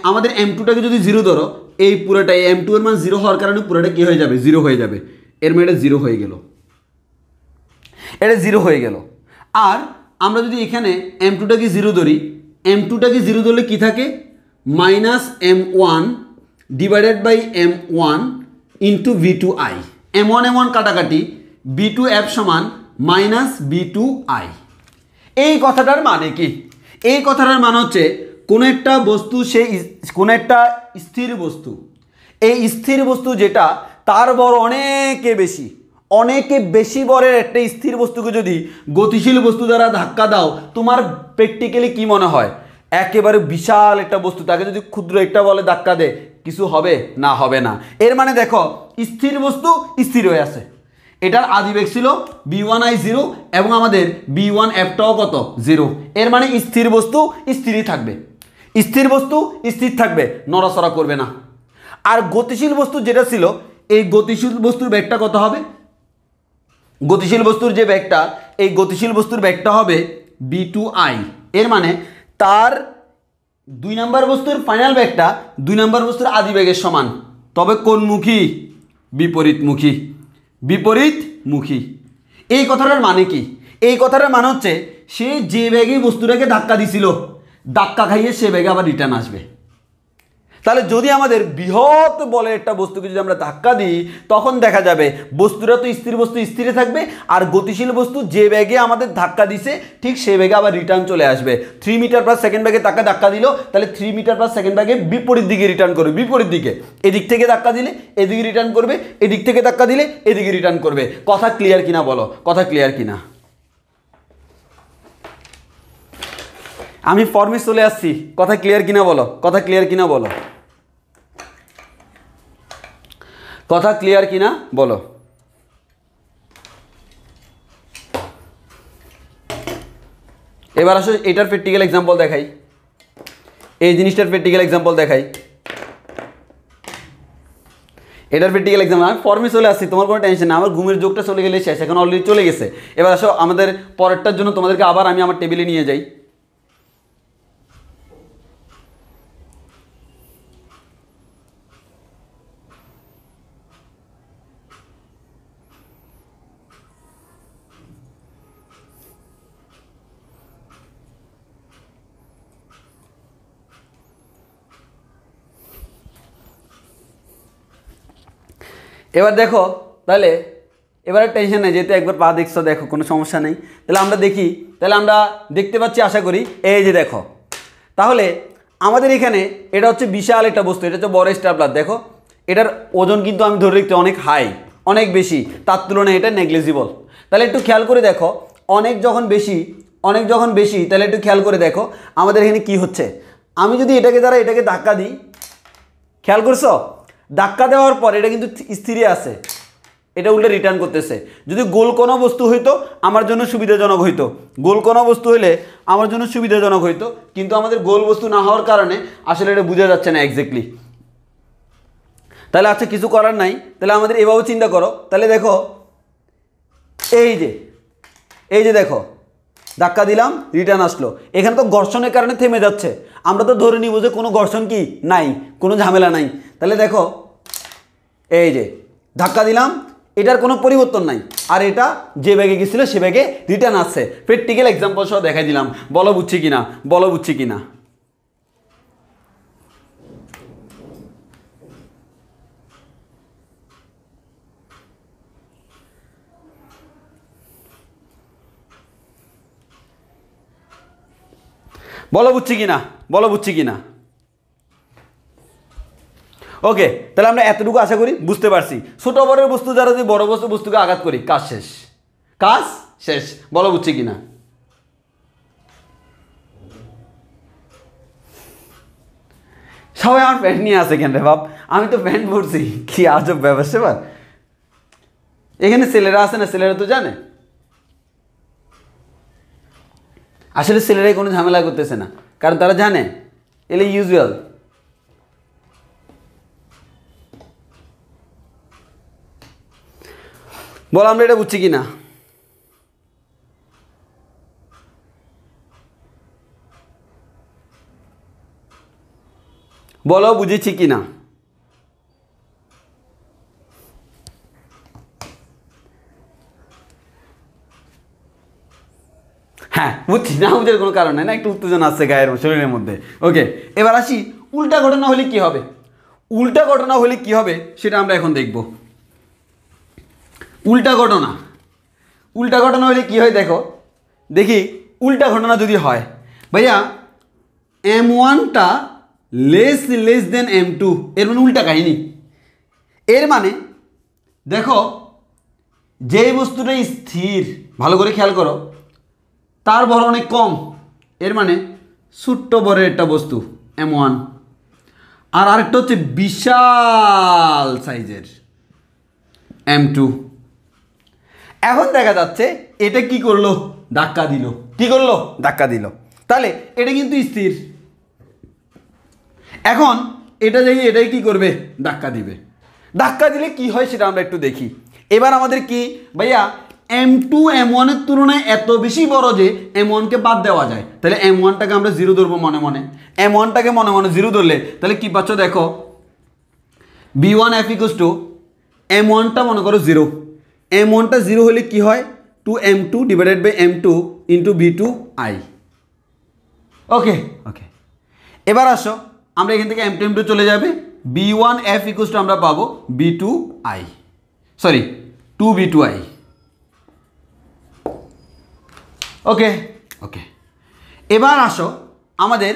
আমাদের m2টাকে যদি 0 ধরো, এই পুরোটাই m2 এর মান 0 হওয়ার কারণে পুরোটা কি হয়ে যাবে? 0 হয়ে যাবে। এর মানে এটা 0 হয়ে গেল, এটা 0 হয়ে গেল। আর আমরা যদি এখানে m2টাকে 0 ধরি, m2টাকে 0 ধরলে কি থাকে, -m1 divided by m1 into v2i। m1 কাটাকাটি, b2f সমান -b2i। এই কথাটার মানে কি? এই কথাটার মানে হচ্ছে কোনো একটা বস্তু, কোনো একটা স্থির বস্তু, এই স্থির বস্তু যেটা তার বর অনেকে বেশি বরের একটা স্থির বস্তুকে যদি গতিশীল বস্তু দ্বারা ধাক্কা দাও, তোমার প্র্যাকটিক্যালি কি মনে হয়? একেবারে বিশাল একটা বস্তু, তাকে যদি ক্ষুদ্র একটা বলে ধাক্কা দে, কিছু হবে না? হবে না। এর মানে দেখো, স্থির বস্তু স্থির হয়ে আছে, এটার আদিবেগ ছিল v1i0 এবং আমাদের v1f-টাও কত? 0। এর মানে স্থির বস্তু স্থিরই থাকবে, স্থির বস্তু স্থির থাকবে, নড়াচড়া করবে না। আর গতিশীল বস্তু যেটা ছিল, এই গতিশীল বস্তুর বেগটা কত হবে? গতিশীল বস্তুর যে বেগটা, এই গতিশীল বস্তুর বেগটা হবে v2i। এর মানে তার 2 নম্বর বস্তুর ফাইনাল বেগটা 2 নম্বর বস্তুর আদিবেগের সমান, তবে কোনমুখী? বিপরীতমুখী, বিপরীতমুখী। এই কথাটার মানে কি? এই কথাটার মানে হচ্ছে সে যে বেগে বস্তুটাকে ধাক্কা দিছিল, ধাক্কা খাইয়ে সে বেগে আবার রিটার্ন আসবে। তাহলে যদি আমাদের বৃহৎ বলে একটা বস্তুকে যদি আমরা ধাক্কা দিই, তখন দেখা যাবে বস্তুটা তো স্থির বস্তু স্থিরে থাকবে, আর গতিশীল বস্তু যে বেগে আমাদের ধাক্কা দিছে ঠিক সেই বেগে আবার রিটার্ন চলে আসবে। 3 মিটার পার সেকেন্ড বেগে তাকে ধাক্কা দিল, তাহলে 3 মিটার পার সেকেন্ড বেগে বিপরীত দিকে রিটার্ন করবে, বিপরীত দিকে। এদিক থেকে ধাক্কা দিলে এদিকে রিটার্ন করবে, এদিক থেকে ধাক্কা দিলে এদিকে রিটার্ন করবে। কথা ক্লিয়ার কিনা বলো? কথা ক্লিয়ার কিনা? আমি ফর্মে চলে আসছি, কথা ক্লিয়ার কিনা বলো? কথা ক্লিয়ার কিনা বলো? কথা ক্লিয়ার কিনা বলো? এবার আসো এটার প্র্যাকটিক্যাল এক্সাম্পল দেখাই, এই জিনিসটার প্র্যাকটিক্যাল এক্সাম্পল দেখাই। এটার প্র্যাকটিক্যাল এক্সাম্পল, আমি ফর্মে চলে আসছি, তোমার কোনো টেনশন না, আমার ঘুমের যোগটা চলে গেলে শেষ, এখন অলরেডি চলে গেছে। এবার আসো আমাদের পরেরটার জন্য তোমাদেরকে আবার আমি আমার টেবিলে নিয়ে যাই। এবার দেখো, তাহলে এবারে টেনশন নেই, যেহেতু একবার পা দেখছো, দেখো কোনো সমস্যা নেই। তাহলে আমরা দেখি, তাহলে আমরা দেখতে পাচ্ছি আশা করি, এই যে দেখো, তাহলে আমাদের এখানে এটা হচ্ছে বিশাল একটা বস্তু, এটা হচ্ছে বড় স্টাবলার। দেখো এটার ওজন কিন্তু আমি ধরে রাখতে অনেক হাই, অনেক বেশি, তার তুলনায় এটা নেগলিজিবল। তাহলে একটু খেয়াল করে দেখো, অনেক যখন বেশি, তাহলে একটু খেয়াল করে দেখো আমাদের এখানে কি হচ্ছে। আমি যদি এটাকে দ্বারা এটাকে ধাক্কা দিই, খেয়াল করছো, ধাক্কা দেওয়ার পর এটা কিন্তু স্থিরে আছে, এটা উল্টে রিটার্ন করতেছে। যদি গোল কোনো বস্তু হইতো আমার জন্য সুবিধাজনক হইতো, গোল কোনো বস্তু হইলে আমার জন্য সুবিধাজনক হইতো, কিন্তু আমাদের গোল বস্তু না হওয়ার কারণে আসলে এটা বোঝা যাচ্ছে না এক্স্যাক্টলি। তাহলে আচ্ছা কিছু করার নাই, তাহলে আমাদের এভাবে চিন্তা করো। তাহলে দেখো এই যে দেখো, ধাক্কা দিলাম, রিটার্ন আসলো, এখানে তো ঘর্ষণের কারণে থেমে যাচ্ছে, আমরা তো ধরে নিব যে কোনো ঘর্ষণ কি নাই, কোনো ঝামেলা নাই। তাহলে দেখো এই যে ধাক্কা দিলাম, এটার কোনো পরিবর্তন নাই, আর এটা যে ব্যাগে গেছিল সে ব্যাগে রিটার্ন আসছে। প্র্যাকটিক্যাল এক্সাম্পল সহ দেখাই দিলাম, বলো বুঝছি কিনা, বলো বুঝছি কিনা? বলো বুঝছি কিনা, বলো বুঝছি কিনা? ওকে, তাহলে আমরা এতটুকু আশা করি বুঝতে পারছি। ছোট বড়ের বস্তু দ্বারা যদি বড় বস্তুকে আঘাত করি, কাজ শেষ, কাজ শেষ। বলো বুঝছি কিনা? সবাই আমার প্যান্ট নিয়ে আসে কেন রে বাপ? আমি তো প্যান্ট পরছি, কি আজব ব্যাপার সেবার। এখানে ছেলেরা আছে না, ছেলেরা তো জানে, আসলে ছেলেরাই কোনো ঝামেলা করতেছে না, কারণ তারা জানে এলে ইউজুয়াল। বলো আমরা এটা বুঝছি কিনা? বলো বুঝেছি কিনা? হ্যাঁ বুঝছি, না বুঝার কোনো কারণ নাই, না একটু উত্তেজনা আসছে গায়ের শরীরের মধ্যে। ওকে, এবার আসি উল্টা ঘটনা হলে কি হবে। উল্টা ঘটনা হলে কি হবে সেটা আমরা এখন দেখব। উল্টা ঘটনা হলে কি হয় দেখো, দেখি উল্টা ঘটনা যদি হয় ভাইয়া M1টা লেস দেন M2, এর মানে উল্টা কাহিনী। এর মানে দেখো যে বস্তুটা স্থির, ভালো করে খেয়াল করো, তার ভর অনেক কম, এর মানে ছোট্ট ভরের একটা বস্তু M1, আর আরেকটা হচ্ছে বিশাল সাইজের M2। এখন দেখা যাচ্ছে এটা কি করলো, ধাক্কা দিল। কি করলো, ধাক্কা দিল। তাহলে এটা কিন্তু স্থির, এখন এটা যাই এটাই কি করবে, ধাক্কা দিবে। ধাক্কা দিলে কি হয় সেটা আমরা একটু দেখি। এবার আমাদের কি ভাইয়া M2 M1 তুলনায় এত বেশি বড় যে M1কে বাদ দেওয়া যায়, তাহলে M1টাকে আমরা জিরো ধরবো মনে মনে। M1টাকে মনে মনে জিরো ধরলে তাহলে কি পাচ্ছ দেখো, B1F = M1টা মনে করো জিরো, M1টা জিরো হলে কি হয়, 2M2 / M2 × B2I। ওকে ওকে, এবার আসো আমরা এখান থেকে M2 M2 চলে যাবে, B1F = আমরা পাবো B2I, সরি 2B2I। ওকে ওকে, এবার আসো আমাদের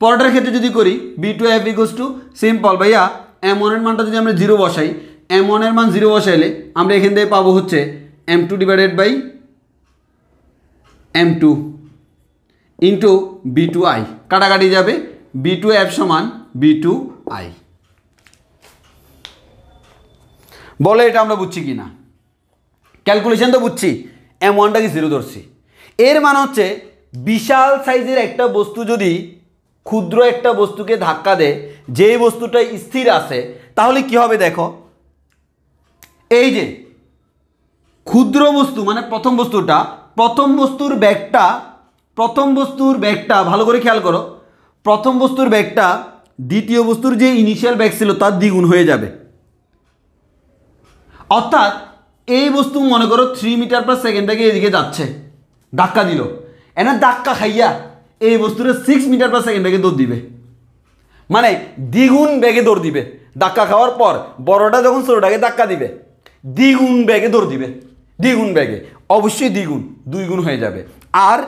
পরেরটার ক্ষেত্রে যদি করি, B2F = সিম্পল ভাইয়া M1 এর মানটা যদি আমরা জিরো বসাই, M1 এর মান জিরো বসাইলে আমরা এখান থেকে পাবো হচ্ছে M2 / M2 × B2I, কাটাকাটি যাবে, B2F = B2I। বলে এটা আমরা বুঝছি কি না, ক্যালকুলেশন তো বুঝছি, M1টাকে জিরো ধরছি। এর মানে হচ্ছে বিশাল সাইজের একটা বস্তু যদি ক্ষুদ্র একটা বস্তুকে ধাক্কা দেয়, যে বস্তুটা স্থির আছে, তাহলে কি হবে দেখো, এই যে ক্ষুদ্র বস্তু মানে প্রথম বস্তুর ব্যাগটা ভালো করে খেয়াল করো, প্রথম বস্তুর ব্যাগটা দ্বিতীয় বস্তুর যে ইনিশিয়াল ব্যাগ ছিল তার দ্বিগুণ হয়ে যাবে। অর্থাৎ এই বস্তু মনে করো 3 মিটার/সেকেন্ড থেকে এদিকে যাচ্ছে, ধাক্কা দিল, এনা ধাক্কা খাইয়া এই বস্তুটা 6 মিটার/সেকেন্ড বেগে দৌড় দিবে, মানে দ্বিগুণ বেগে দৌড় দিবে। ধাক্কা খাওয়ার পর বড়টা যখন ছোটটাকে ধাক্কা দিবে, দ্বিগুণ বেগে দৌড় দিবে, দ্বিগুণ বেগে, অবশ্যই দ্বিগুণ, 2 গুণ হয়ে যাবে। আর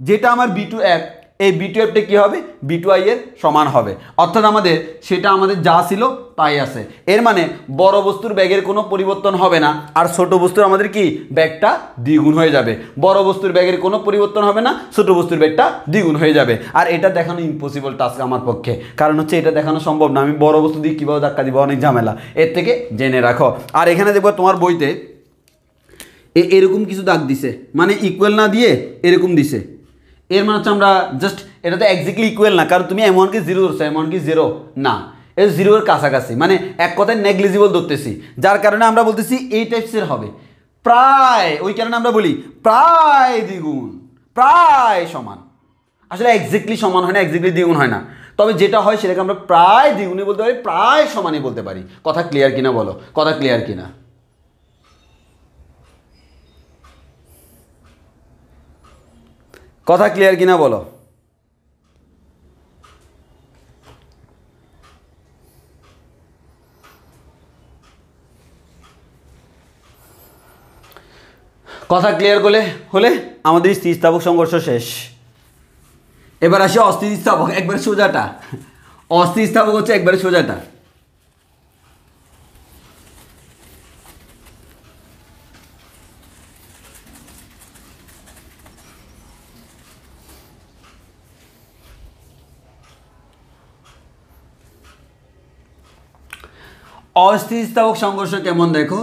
যেটা আমার B2F, এই B2Fটা কি হবে, B2I এর সমান হবে। অর্থাৎ সেটা আমাদের যা ছিল তাই আছে। এর মানে বড় বস্তুর ব্যাগের কোনো পরিবর্তন হবে না, আর ছোট বস্তুর আমাদের কি ব্যাগটা দ্বিগুণ হয়ে যাবে। বড় বস্তুর ব্যাগের কোনো পরিবর্তন হবে না, ছোট বস্তুর ব্যাগটা দ্বিগুণ হয়ে যাবে। আর এটা দেখানো ইম্পসিবল টাস্ক আমার পক্ষে, কারণ হচ্ছে এটা দেখানো সম্ভব না। আমি বড় বস্তু দিয়ে কীভাবে ধাক্কা দিব, অনেক ঝামেলা, এর থেকে জেনে রাখো। আর এখানে দেখবো তোমার বইতে এরকম কিছু দাগ দিছে, মানে ইকুয়াল না দিয়ে এরকম দিছে। এর মানে হচ্ছে আমরা জাস্ট এটা তো এক্স্যাক্টলি ইকুয়াল না, কারণ তুমি M1কে জিরো ধরছো, M1 জিরো না, এটা জিরোর কাছাকাছি, মানে এক কথায় নেগলিজিবল ধরতেছি, যার কারণে আমরা বলতেছি এই টাইপসের হবে প্রায়। ওই কারণে আমরা বলি প্রায় দ্বিগুণ, প্রায় সমান। আসলে এক্স্যাক্টলি সমান হয় না, এক্স্যাক্টলি দ্বিগুণ হয় না, তবে যেটা হয় সেটাকে আমরা প্রায় দ্বিগুণে বলতে পারি, প্রায় সমানই বলতে পারি। কথা ক্লিয়ার কিনা বলো, কথা ক্লিয়ার কিনা? কথা ক্লিয়ার কিনা বলো? কথা ক্লিয়ার হলে আমাদের স্থিতিস্থাপক সংঘর্ষ শেষ। এবার আসি অস্থিতিস্থাপক, একবারে সোজাটা। অস্থিতিস্থাপক হচ্ছে একবারে সোজাটা। অস্থিতিস্থাপক সংঘর্ষ কেমন দেখো,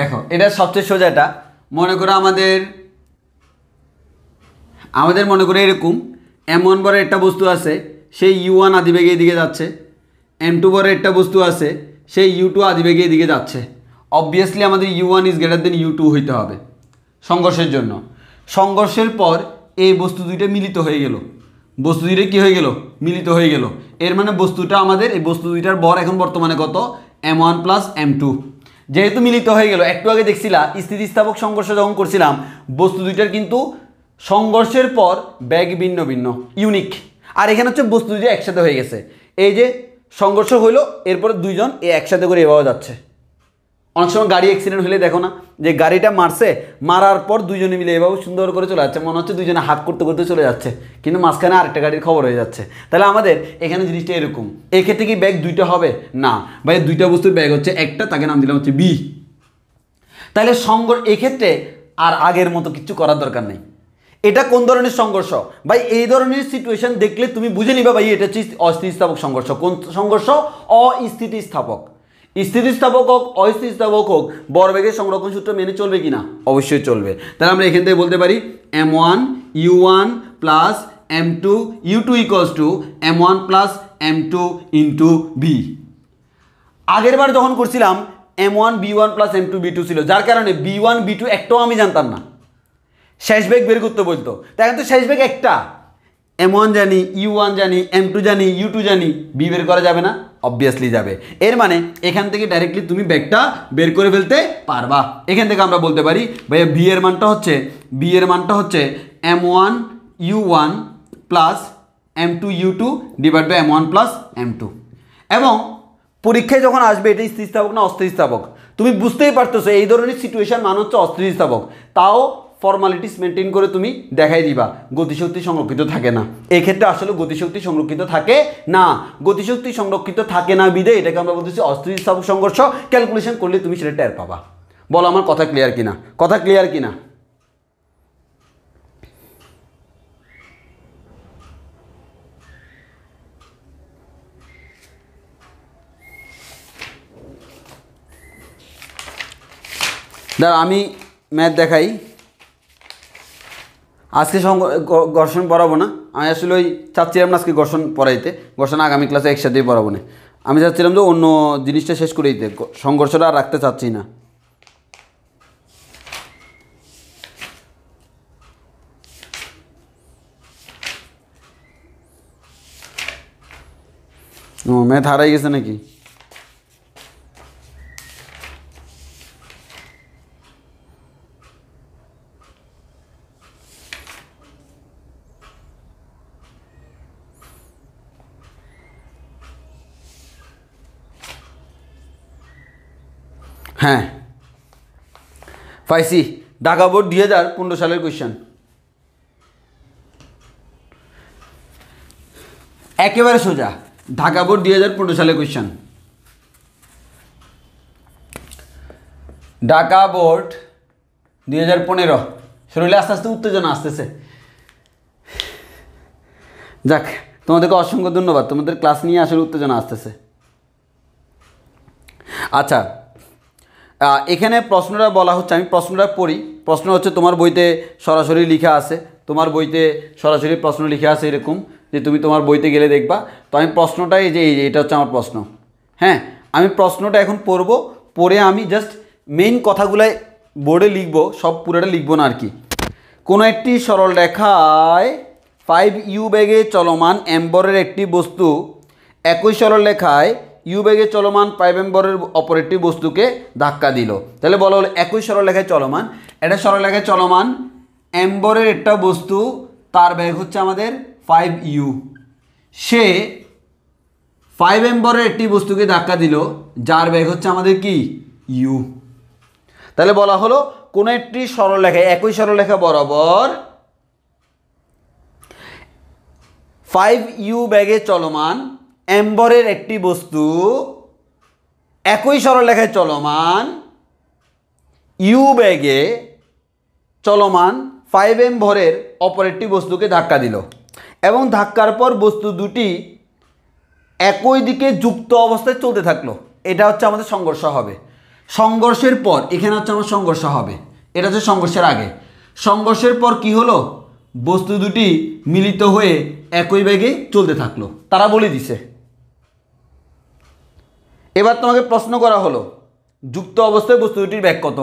দেখো এটা সবচেয়ে সোজাটা। মনে করো আমাদের মনে করো এরকম M1 বরের একটা বস্তু আছে, সেই U1 আদিবেগে এদিকে যাচ্ছে, M2 বরের একটা বস্তু আছে, সেই U2 আদিবেগে এদিকে যাচ্ছে। অবভিয়াসলি আমাদের U1 > U2 হইতে হবে সংঘর্ষের জন্য। সংঘর্ষের পর এই বস্তু দুইটা মিলিত হয়ে গেল, বস্তু দুইটা কি হয়ে গেল, মিলিত হয়ে গেল। এর মানে বস্তুটা আমাদের, এই বস্তু দুইটার ভর এখন বর্তমানে কত, M1 + M2। যেহেতু মিলিত হয়ে গেল, একটু আগে দেখছিলা স্থিতিস্থাপক সংঘর্ষ যখন করছিলাম, বস্তু দুইটার কিন্তু সংঘর্ষের পর ব্যাগ ভিন্ন ভিন্ন, ইউনিক। আর এখানে হচ্ছে বস্তু দুইটা একসাথে হয়ে গেছে। এই যে সংঘর্ষ হইলো, এরপরে দুইজন একসাথে করে এভাবে যাচ্ছে। অনেক সময় গাড়ি অ্যাক্সিডেন্ট হলে দেখো না যে গাড়িটা মারছে, মারার পর দুজনে মিলে এভাবে সুন্দর করে চলে যাচ্ছে, মনে হচ্ছে দুজনে হাত করতে করতে চলে যাচ্ছে, কিন্তু মাঝখানে আরেকটা গাড়ির খবর হয়ে যাচ্ছে। তাহলে আমাদের এখানে জিনিসটা এরকম। এক্ষেত্রে কি ব্যাগ দুইটা হবে? না ভাই, দুইটা বস্তুর ব্যাগ হচ্ছে একটা, তাকে নাম দিলাম হচ্ছে বি। তাহলে এক্ষেত্রে আর আগের মতো কিছু করার দরকার নেই। এটা কোন ধরনের সংঘর্ষ ভাই? এই ধরনের সিচুয়েশন দেখলে তুমি বুঝে নিবা ভাই এটা হচ্ছে অস্থিতিস্থাপক সংঘর্ষ। কোন সংঘর্ষ? অস্থিতিস্থাপক। স্থিতিস্থাপক হোক অস্থিতিস্থাপক হোক, ভরবেগের সংরক্ষণ সূত্র মেনে চলবে কিনা? অবশ্যই চলবে। তাহলে আমরা এখান থেকে বলতে পারি m1 u1 plus m2 u2 equals to m1 plus m2 into B. আগের বার যখন করছিলাম m1 b1 plus m2 b2 ছিল, যার কারণে b1 b2 একটাও আমি জানতাম না, শেষ বেগ বের করতে বলতো। তাই এখন তো শেষ বেগ একটা, m1 জানি, u1 জানি, m2 জানি, u2 জানি, বি বের করা যাবে না? অবভিয়াসলি যাবে। এর মানে এখান থেকে ডাইরেক্টলি তুমি বেগটা বের করে ফেলতে পারবা। এখান থেকে আমরা বলতে পারি ভাইয়া বি এর মানটা হচ্ছে m1 u1 plus m2 u2 divide by m1 plus m2। এবং পরীক্ষায় যখন আসবে এটা স্থিতিস্থাপক না অস্থিতিস্থাপক, তুমি বুঝতেই পারতেছো এই ধরনের সিচুয়েশন মান হচ্ছে অস্থিতিস্থাপক। তাও ফর্মালিটিস মেনটেন করে তুমি দেখাই দিবা গতিশক্তি সংরক্ষিত থাকে না। এক্ষেত্রে আসলে গতিশক্তি সংরক্ষিত থাকে না, গতিশক্তি সংরক্ষিত থাকে না বিধে এটাকে আমরা বলতেছি অস্থিতিস্থাপক সংঘর্ষ। ক্যালকুলেশন করলে তুমি সেটা টের পাবা। বলো আমার কথা ক্লিয়ার কিনা? কথা ক্লিয়ার কিনা? দাঁড়া আমি ম্যাথ দেখাই। আজকে ঘর্ষণ পড়াবো না, আমি আসলে ওই চাচ্ছিলাম না আজকে ঘর্ষণ পড়াইতে, ঘর্ষণ আগামী ক্লাসে একসাথেই পড়াবো না। আমি চাচ্ছিলাম যে অন্য জিনিসটা শেষ করে দিতে, সংঘর্ষটা আর রাখতে চাচ্ছি না। ও ম্যাথ হারাই গেছে নাকি? হ্যাঁ পাইছি, ঢাকা বোর্ড 2015 সালের কোয়েশ্চেন, একেবারে সোজা। ঢাকা বোর্ড 2015 সালের কোয়েশ্চেন। ঢাকা বোর্ড 2015। শরীরে আস্তে আস্তে উত্তেজনা আসতেছে। যাক, তোমাদেরকে অসংখ্য ধন্যবাদ, তোমাদের ক্লাস নিয়ে আসলে উত্তেজনা আসতেছে। আচ্ছা, এখানে প্রশ্নটা বলা হচ্ছে, আমি প্রশ্নটা পড়ি। প্রশ্ন হচ্ছে তোমার বইতে সরাসরি লেখা আছে, তোমার বইতে সরাসরি প্রশ্ন লেখা আছে এরকম যে তুমি তোমার বইতে গেলে দেখবা। তো আমি প্রশ্নটাই যে এটা হচ্ছে আমার প্রশ্ন। হ্যাঁ, আমি প্রশ্নটা এখন পড়ব, পড়ে আমি জাস্ট মেইন কথাগুলাই বোর্ডে লিখবো, সব পুরোটা লিখবো না আর কি। কোনো একটি সরল রেখায় 5u বেগে চলমান এম্বরের একটি বস্তু একই সরল রেখায় ইউ বেগে চলমান 5 এম্বরের অপর একটি বস্তুকে ধাক্কা দিল। তাহলে বলা হলো একই সরল রেখায় চলমান, এটা সরল রেখায় চলমান এম্বরের একটা বস্তু, তার বেগ হচ্ছে আমাদের 5u। সে 5 এম্বরের একটি বস্তুকে ধাক্কা দিল যার বেগ হচ্ছে আমাদের কি? u। তাহলে বলা হলো কোনো একটি সরলরেখায়, একই সরলরেখা বরাবর 5u বেগে চলমান এম্বরের একটি বস্তু একই সরলরেখায় চলমান u বেগে চলমান 5m ভরের অপর একটি বস্তুকে ধাক্কা দিল, এবং ধাক্কার পর বস্তু দুটি একই দিকে যুক্ত অবস্থায় চলতে থাকলো। এটা হচ্ছে আমাদের সংঘর্ষ হবে। সংঘর্ষের পর এখানে হচ্ছে আমার সংঘর্ষ হবে, এটা হচ্ছে সংঘর্ষের আগে। সংঘর্ষের পর কি হলো? বস্তু দুটি মিলিত হয়ে একই বেগে চলতে থাকলো, তারা বলে দিছে। এবার তোমাকে প্রশ্ন করা হলো যুক্ত অবস্থায় বস্তু দুটির বেগ কত?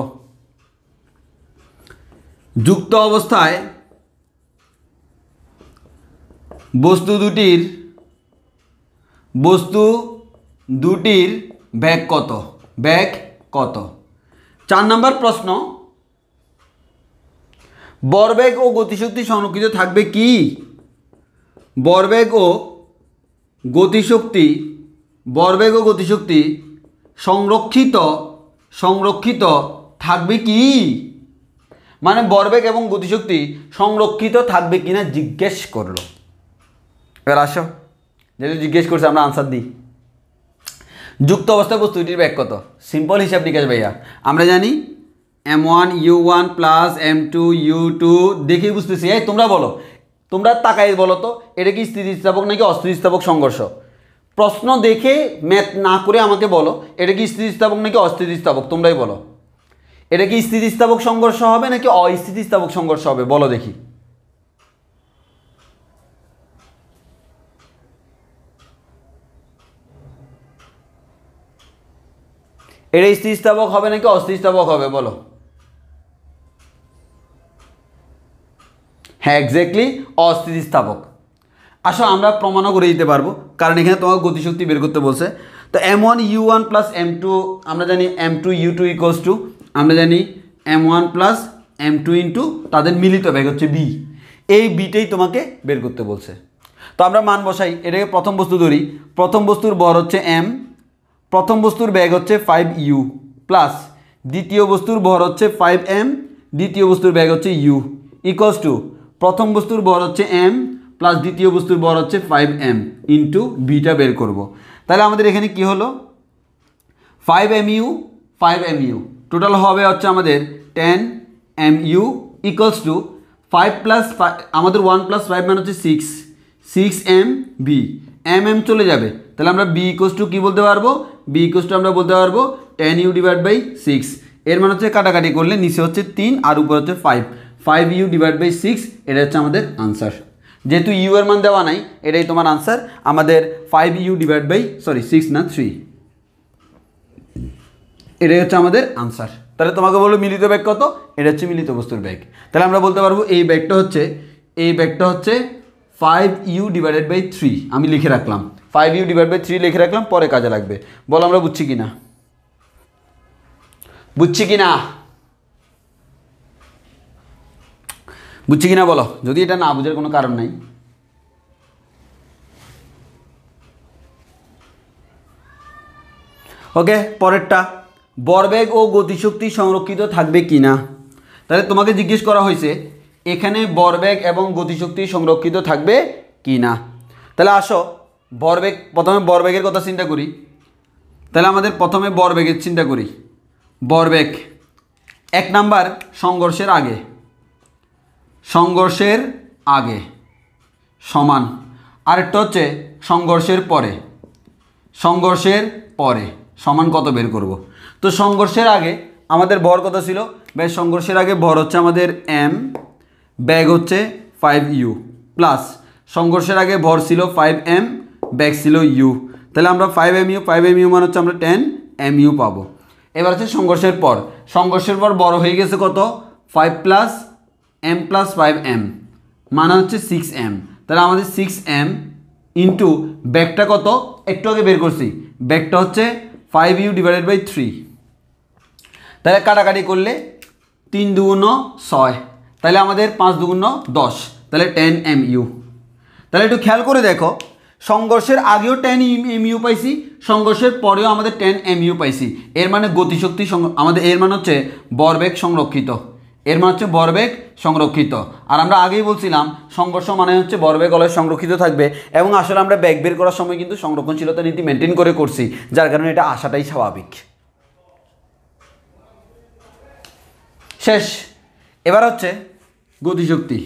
যুক্ত অবস্থায় বস্তু দুটির বেগ কত? বেগ কত? 4 নম্বর প্রশ্ন, ভরবেগ ও গতিশক্তি সংরক্ষিত থাকবে কি? ভরবেগ ও গতিশক্তি ভরবেগ ও গতিশক্তি সংরক্ষিত সংরক্ষিত থাকবে কি, মানে ভরবেগ এবং গতিশক্তি সংরক্ষিত থাকবে কিনা জিজ্ঞেস করলো। এবার আসো, যেহেতু জিজ্ঞেস করছে আমরা আনসার দিই। যুক্ত অবস্থায় বস্তুটির ব্যাগ কত? সিম্পল হিসাব নিকাশ ভাইয়া, আমরা জানি m1 u1 plus m2 u2, দেখেই বুঝতেছি। এই তোমরা বলো, তোমরা তাকাই বলো তো, এটা কি স্থিতিস্থাপক নাকি অস্থিতিস্থাপক সংঘর্ষ? প্রশ্ন দেখে ম্যাথ না করে আমাকে বলো এটা কি স্থিতিস্থাপক নাকি অস্থিতিস্থাপক, তোমরাই বলো। এটা কি স্থিতিস্থাপক সংঘর্ষ হবে নাকি অস্থিতিস্থাপক সংঘর্ষ হবে, বলো দেখি। এটা স্থিতিস্থাপক হবে নাকি অস্থিতিস্থাপক হবে, বলো। হ্যাঁ এক্স্যাক্টলি অস্থিতিস্থাপক। আসো আমরা প্রমাণও করে দিতে পারবো, কারণ এখানে তোমাকে গতিশক্তি বের করতে বলছে। তো m1 u1 প্লাস m2, আমরা জানি m2 u2 ইকুয়ালস টু, আমরা জানি m1 প্লাস m2 ইন্টু তাদের মিলিত বেগ হচ্ছে b। এই বিটাই তোমাকে বের করতে বলছে। তো আমরা মান বসাই, এটাকে প্রথম বস্তু ধরি। প্রথম বস্তুর ভর হচ্ছে m, প্রথম বস্তুর বেগ হচ্ছে 5u প্লাস দ্বিতীয় বস্তুর ভর হচ্ছে 5m, দ্বিতীয় বস্তুর বেগ হচ্ছে u ইকুয়ালস টু প্রথম বস্তুর ভর হচ্ছে m প্লাস দ্বিতীয় বস্তুর ভর হচ্ছে 5m ইন্টু বিটা বের করব। তাহলে আমাদের এখানে কি হলো 5mu 5mu টোটাল হবে হচ্ছে আমাদের 10mu ইকুয়ালস টু 5 প্লাস আমাদের 1 প্লাস 5 মানে হচ্ছে 6m b, mm চলে যাবে। তাহলে আমরা b ইকুয়ালস টু কী বলতে পারবো, b ইকুয়ালস টু আমরা বলতে পারবো 10u ডিভাইড বাই 6। এর মানে হচ্ছে কাটাকাটি করলে নিচে হচ্ছে 3 আর উপরে হচ্ছে 5, 5u ডিভাইড বাই 6, এটা হচ্ছে আমাদের আনসার। যেহেতু ইউ এর মান দেওয়া নাই, এটাই তোমার আনসার। আমাদের 5u ডিভাইড বাই 6 না 3, এটাই হচ্ছে আমাদের আনসার। তাহলে তোমাকে বলবো মিলিত ব্যাগ কত, এটা হচ্ছে মিলিত বস্তুর ব্যাগ। তাহলে আমরা বলতে পারবো এই ব্যাগটা হচ্ছে 5u ডিভাইডেড বাই 3, আমি লিখে রাখলাম 5u ডিভাইড বাই 3 লিখে রাখলাম, পরে কাজে লাগবে। বলো আমরা বুঝছি কিনা, বুঝছি কিনা, বুঝছি কিনা বলো, যদি এটা না বুঝার কোনো কারণ নাই। ওকে, পরেরটা, ভরবেগ ও গতিশক্তি সংরক্ষিত থাকবে কিনা। তাহলে তোমাকে জিজ্ঞেস করা হয়েছে এখানে ভরবেগ এবং গতিশক্তি সংরক্ষিত থাকবে কিনা। তাহলে আসো ভরবেগ, প্রথমে ভরবেগের কথা চিন্তা করি। তাহলে আমাদের প্রথমে ভরবেগের চিন্তা করি। ভরবেগ 1 নাম্বার সংঘর্ষের আগে, সংঘর্ষের আগে সমান, আরেকটা হচ্ছে সংঘর্ষের পরে, সংঘর্ষের পরে সমান কত বের করব। তো সংঘর্ষের আগে আমাদের ভর কত ছিল, বেশ সংঘর্ষের আগে ভর হচ্ছে আমাদের m, ব্যাগ হচ্ছে 5u প্লাস সংঘর্ষের আগে ভর ছিল 5m, ব্যাগ ছিল u। তাহলে আমরা 5mu মানে হচ্ছে আমরা 10mu পাবো। এবার হচ্ছে সংঘর্ষের পর, সংঘর্ষের পর বড় হয়ে গেছে কত 5 প্লাস m প্লাস 5m মানে হচ্ছে 6m। তাহলে আমাদের 6m ইন্টু ব্যাগটা কত একটু আগে বের করছি, ব্যাগটা হচ্ছে 5u ডিভাইডেড বাই 3। তাহলে কাটাকাটি করলে 3 দুগুণ 6, তাহলে আমাদের 5 দুগুণ 10, তাহলে 10mu। তাহলে একটু খেয়াল করে দেখো, সংঘর্ষের আগেও 10mu পাইছি, সংঘর্ষের পরেও আমাদের 10mu পাইছি। এর মানে গতিশক্তি আমাদের, এর মানে হচ্ছে ভরবেগ সংরক্ষিত, এর মানে হচ্ছে ভরবেগ সংরক্ষিত। আর আমরা আগেই বলছিলাম সংঘর্ষ মানে হচ্ছে ভরবেগ অলয় সংরক্ষিত থাকবে, এবং আসলে আমরা ব্যাগ বের করার সময় কিন্তু সংরক্ষণশীলতা নীতি মেনটেন করে করছি, যার কারণে এটা আসাটাই স্বাভাবিক। শেষ। এবার হচ্ছে গতিশক্তি,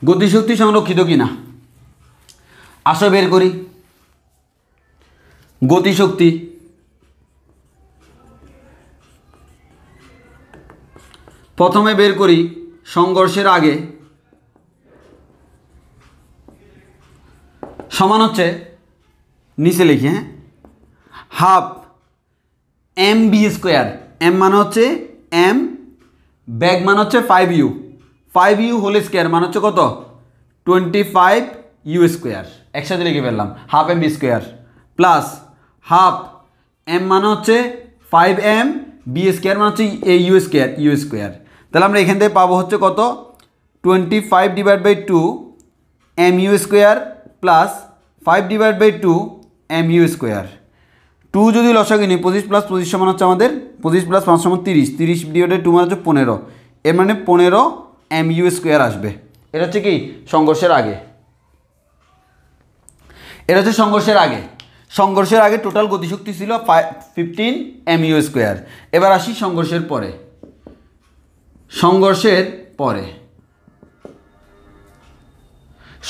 গতিশক্তি সংরক্ষিত কিনা আসো বের করি। গতিশক্তি প্রথমে বের করি সংঘর্ষের আগে সমান হচ্ছে, নিচে লিখি হ্যাঁ, half M B square, M মানে হচ্ছে এম, ব্যাগ মানে হচ্ছে 5u, 5u হোল স্কোয়ার মানে হচ্ছে কত 25u স্কোয়ার, একসাথে লিখে ফেললাম half M B square plus half M মানে হচ্ছে 5m, বি স্কোয়ার মানে হচ্ছে ইউ স্কোয়ার, ইউ স্কোয়ার। তাহলে আমরা এখান থেকে পাবো হচ্ছে কত 25 divide by 2 mu square plus 5 divide by 2 MU square. 2 যদি লসাগু নিই 25 প্লাস 25 সমান হচ্ছে আমাদের 25 প্লাস 5 সমান 30, 30 ডিভাইডেড 2 মানে হচ্ছে 15, এর মানে 15 MU স্কোয়ার আসবে। এটা হচ্ছে কি সংঘর্ষের আগে, এটা হচ্ছে সংঘর্ষের আগে। সংঘর্ষের আগে টোটাল গতিশক্তি ছিল 15 MU স্কোয়ার। এবার আসি সংঘর্ষের পরে। সংঘর্ষের পরে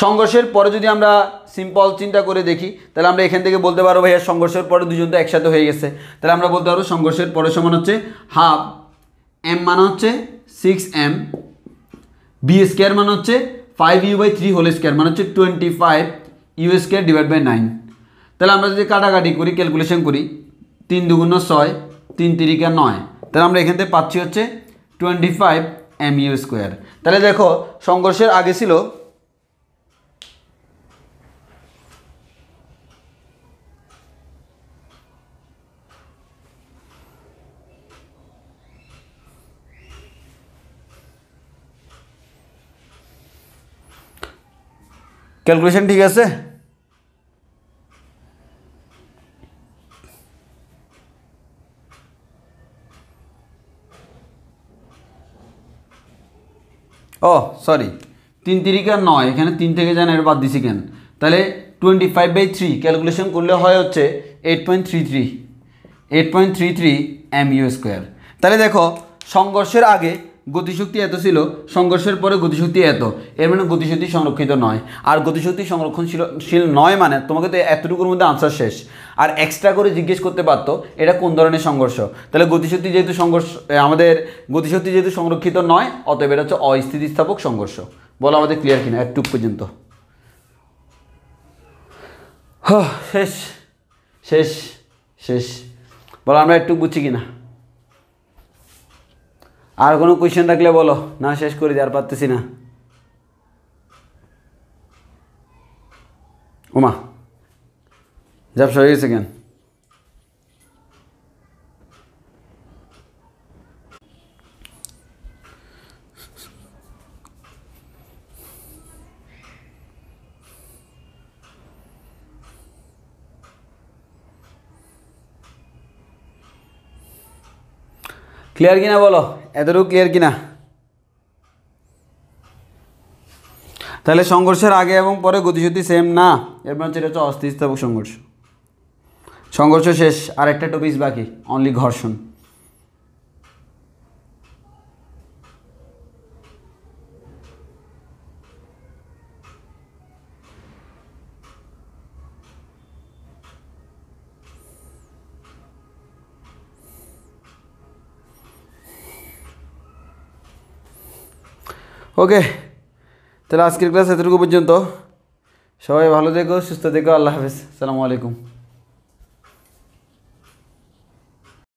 সংঘর্ষের পরে যদি আমরা সিম্পল চিন্তা করে দেখি তাহলে আমরা এখান থেকে বলতে পারবো ভাইয়া সংঘর্ষের পরে দুজন তো একসাথে হয়ে গেছে, তাহলে আমরা বলতে পারবো সংঘর্ষের পরে সমান হচ্ছে হাফ M মানে হচ্ছে 6M, B স্কোয়ার মানে হচ্ছে 5U/3 হোল স্কোয়ার মানে হচ্ছে 25U স্কোয়ার ডিভাইড বাই 9। তাহলে আমরা যদি কাটাকাটি করি ক্যালকুলেশন করি 3 দুগুণ 6, 3 তিরিকা 9, তাহলে আমরা এখান থেকে পাচ্ছি হচ্ছে 25 MU স্কোয়ার। তাহলে দেখো সংঘর্ষের আগে ছিল ক্যালকুলেশন ঠিক আছে? ও সরি 3 তিরিকা 9, এখানে 3 থেকে জান এর বাদ দিছি কেন, তাহলে 25/3 ক্যালকুলেশন করলে হয় হচ্ছে 8.33 MU স্কোয়ার। তাহলে দেখো সংঘর্ষের আগে গতিশক্তি এত ছিল, সংঘর্ষের পরে গতিশক্তি এত, এর মানে গতিশক্তি সংরক্ষিত নয়। আর গতিশক্তি সংরক্ষণশীল নয় মানে তোমাকে তো এতটুকুর মধ্যে আনসার শেষ। আর এক্সট্রা করে জিজ্ঞেস করতে পারতো এটা কোন ধরনের সংঘর্ষ, তাহলে গতিশক্তি যেহেতু আমাদের গতিশক্তি যেহেতু সংরক্ষিত নয়, অতএব এটা হচ্ছে অস্থিতিস্থাপক সংঘর্ষ। বলো আমাদের ক্লিয়ার কিনা একটু পর্যন্ত? শেষ শেষ শেষ। বলো আমরা একটু বুঝছি কিনা? আর কোনো কোয়েশ্চেন থাকলে বলো, না শেষ করে দিই, আর পারতেছি না। ওমা ঝাপসা হয়ে গেছে কেন? ক্লিয়ার কিনা বলো, এতটুকু ক্লিয়ার কিনা? তাহলে সংঘর্ষের আগে এবং পরে গতিশক্তি সেম না, এর মানে এটা হচ্ছে অস্থিতিস্থাপক সংঘর্ষ। সংঘর্ষ শেষ, আর একটা টপিক বাকি, অনলি ঘর্ষণ। ওকে, তাহলে আজকের ক্লাস এতটুকু পর্যন্ত। সবাই ভালো থেকো, সুস্থ থেকো, আল্লাহ হাফেজ, আসসালামু আলাইকুম।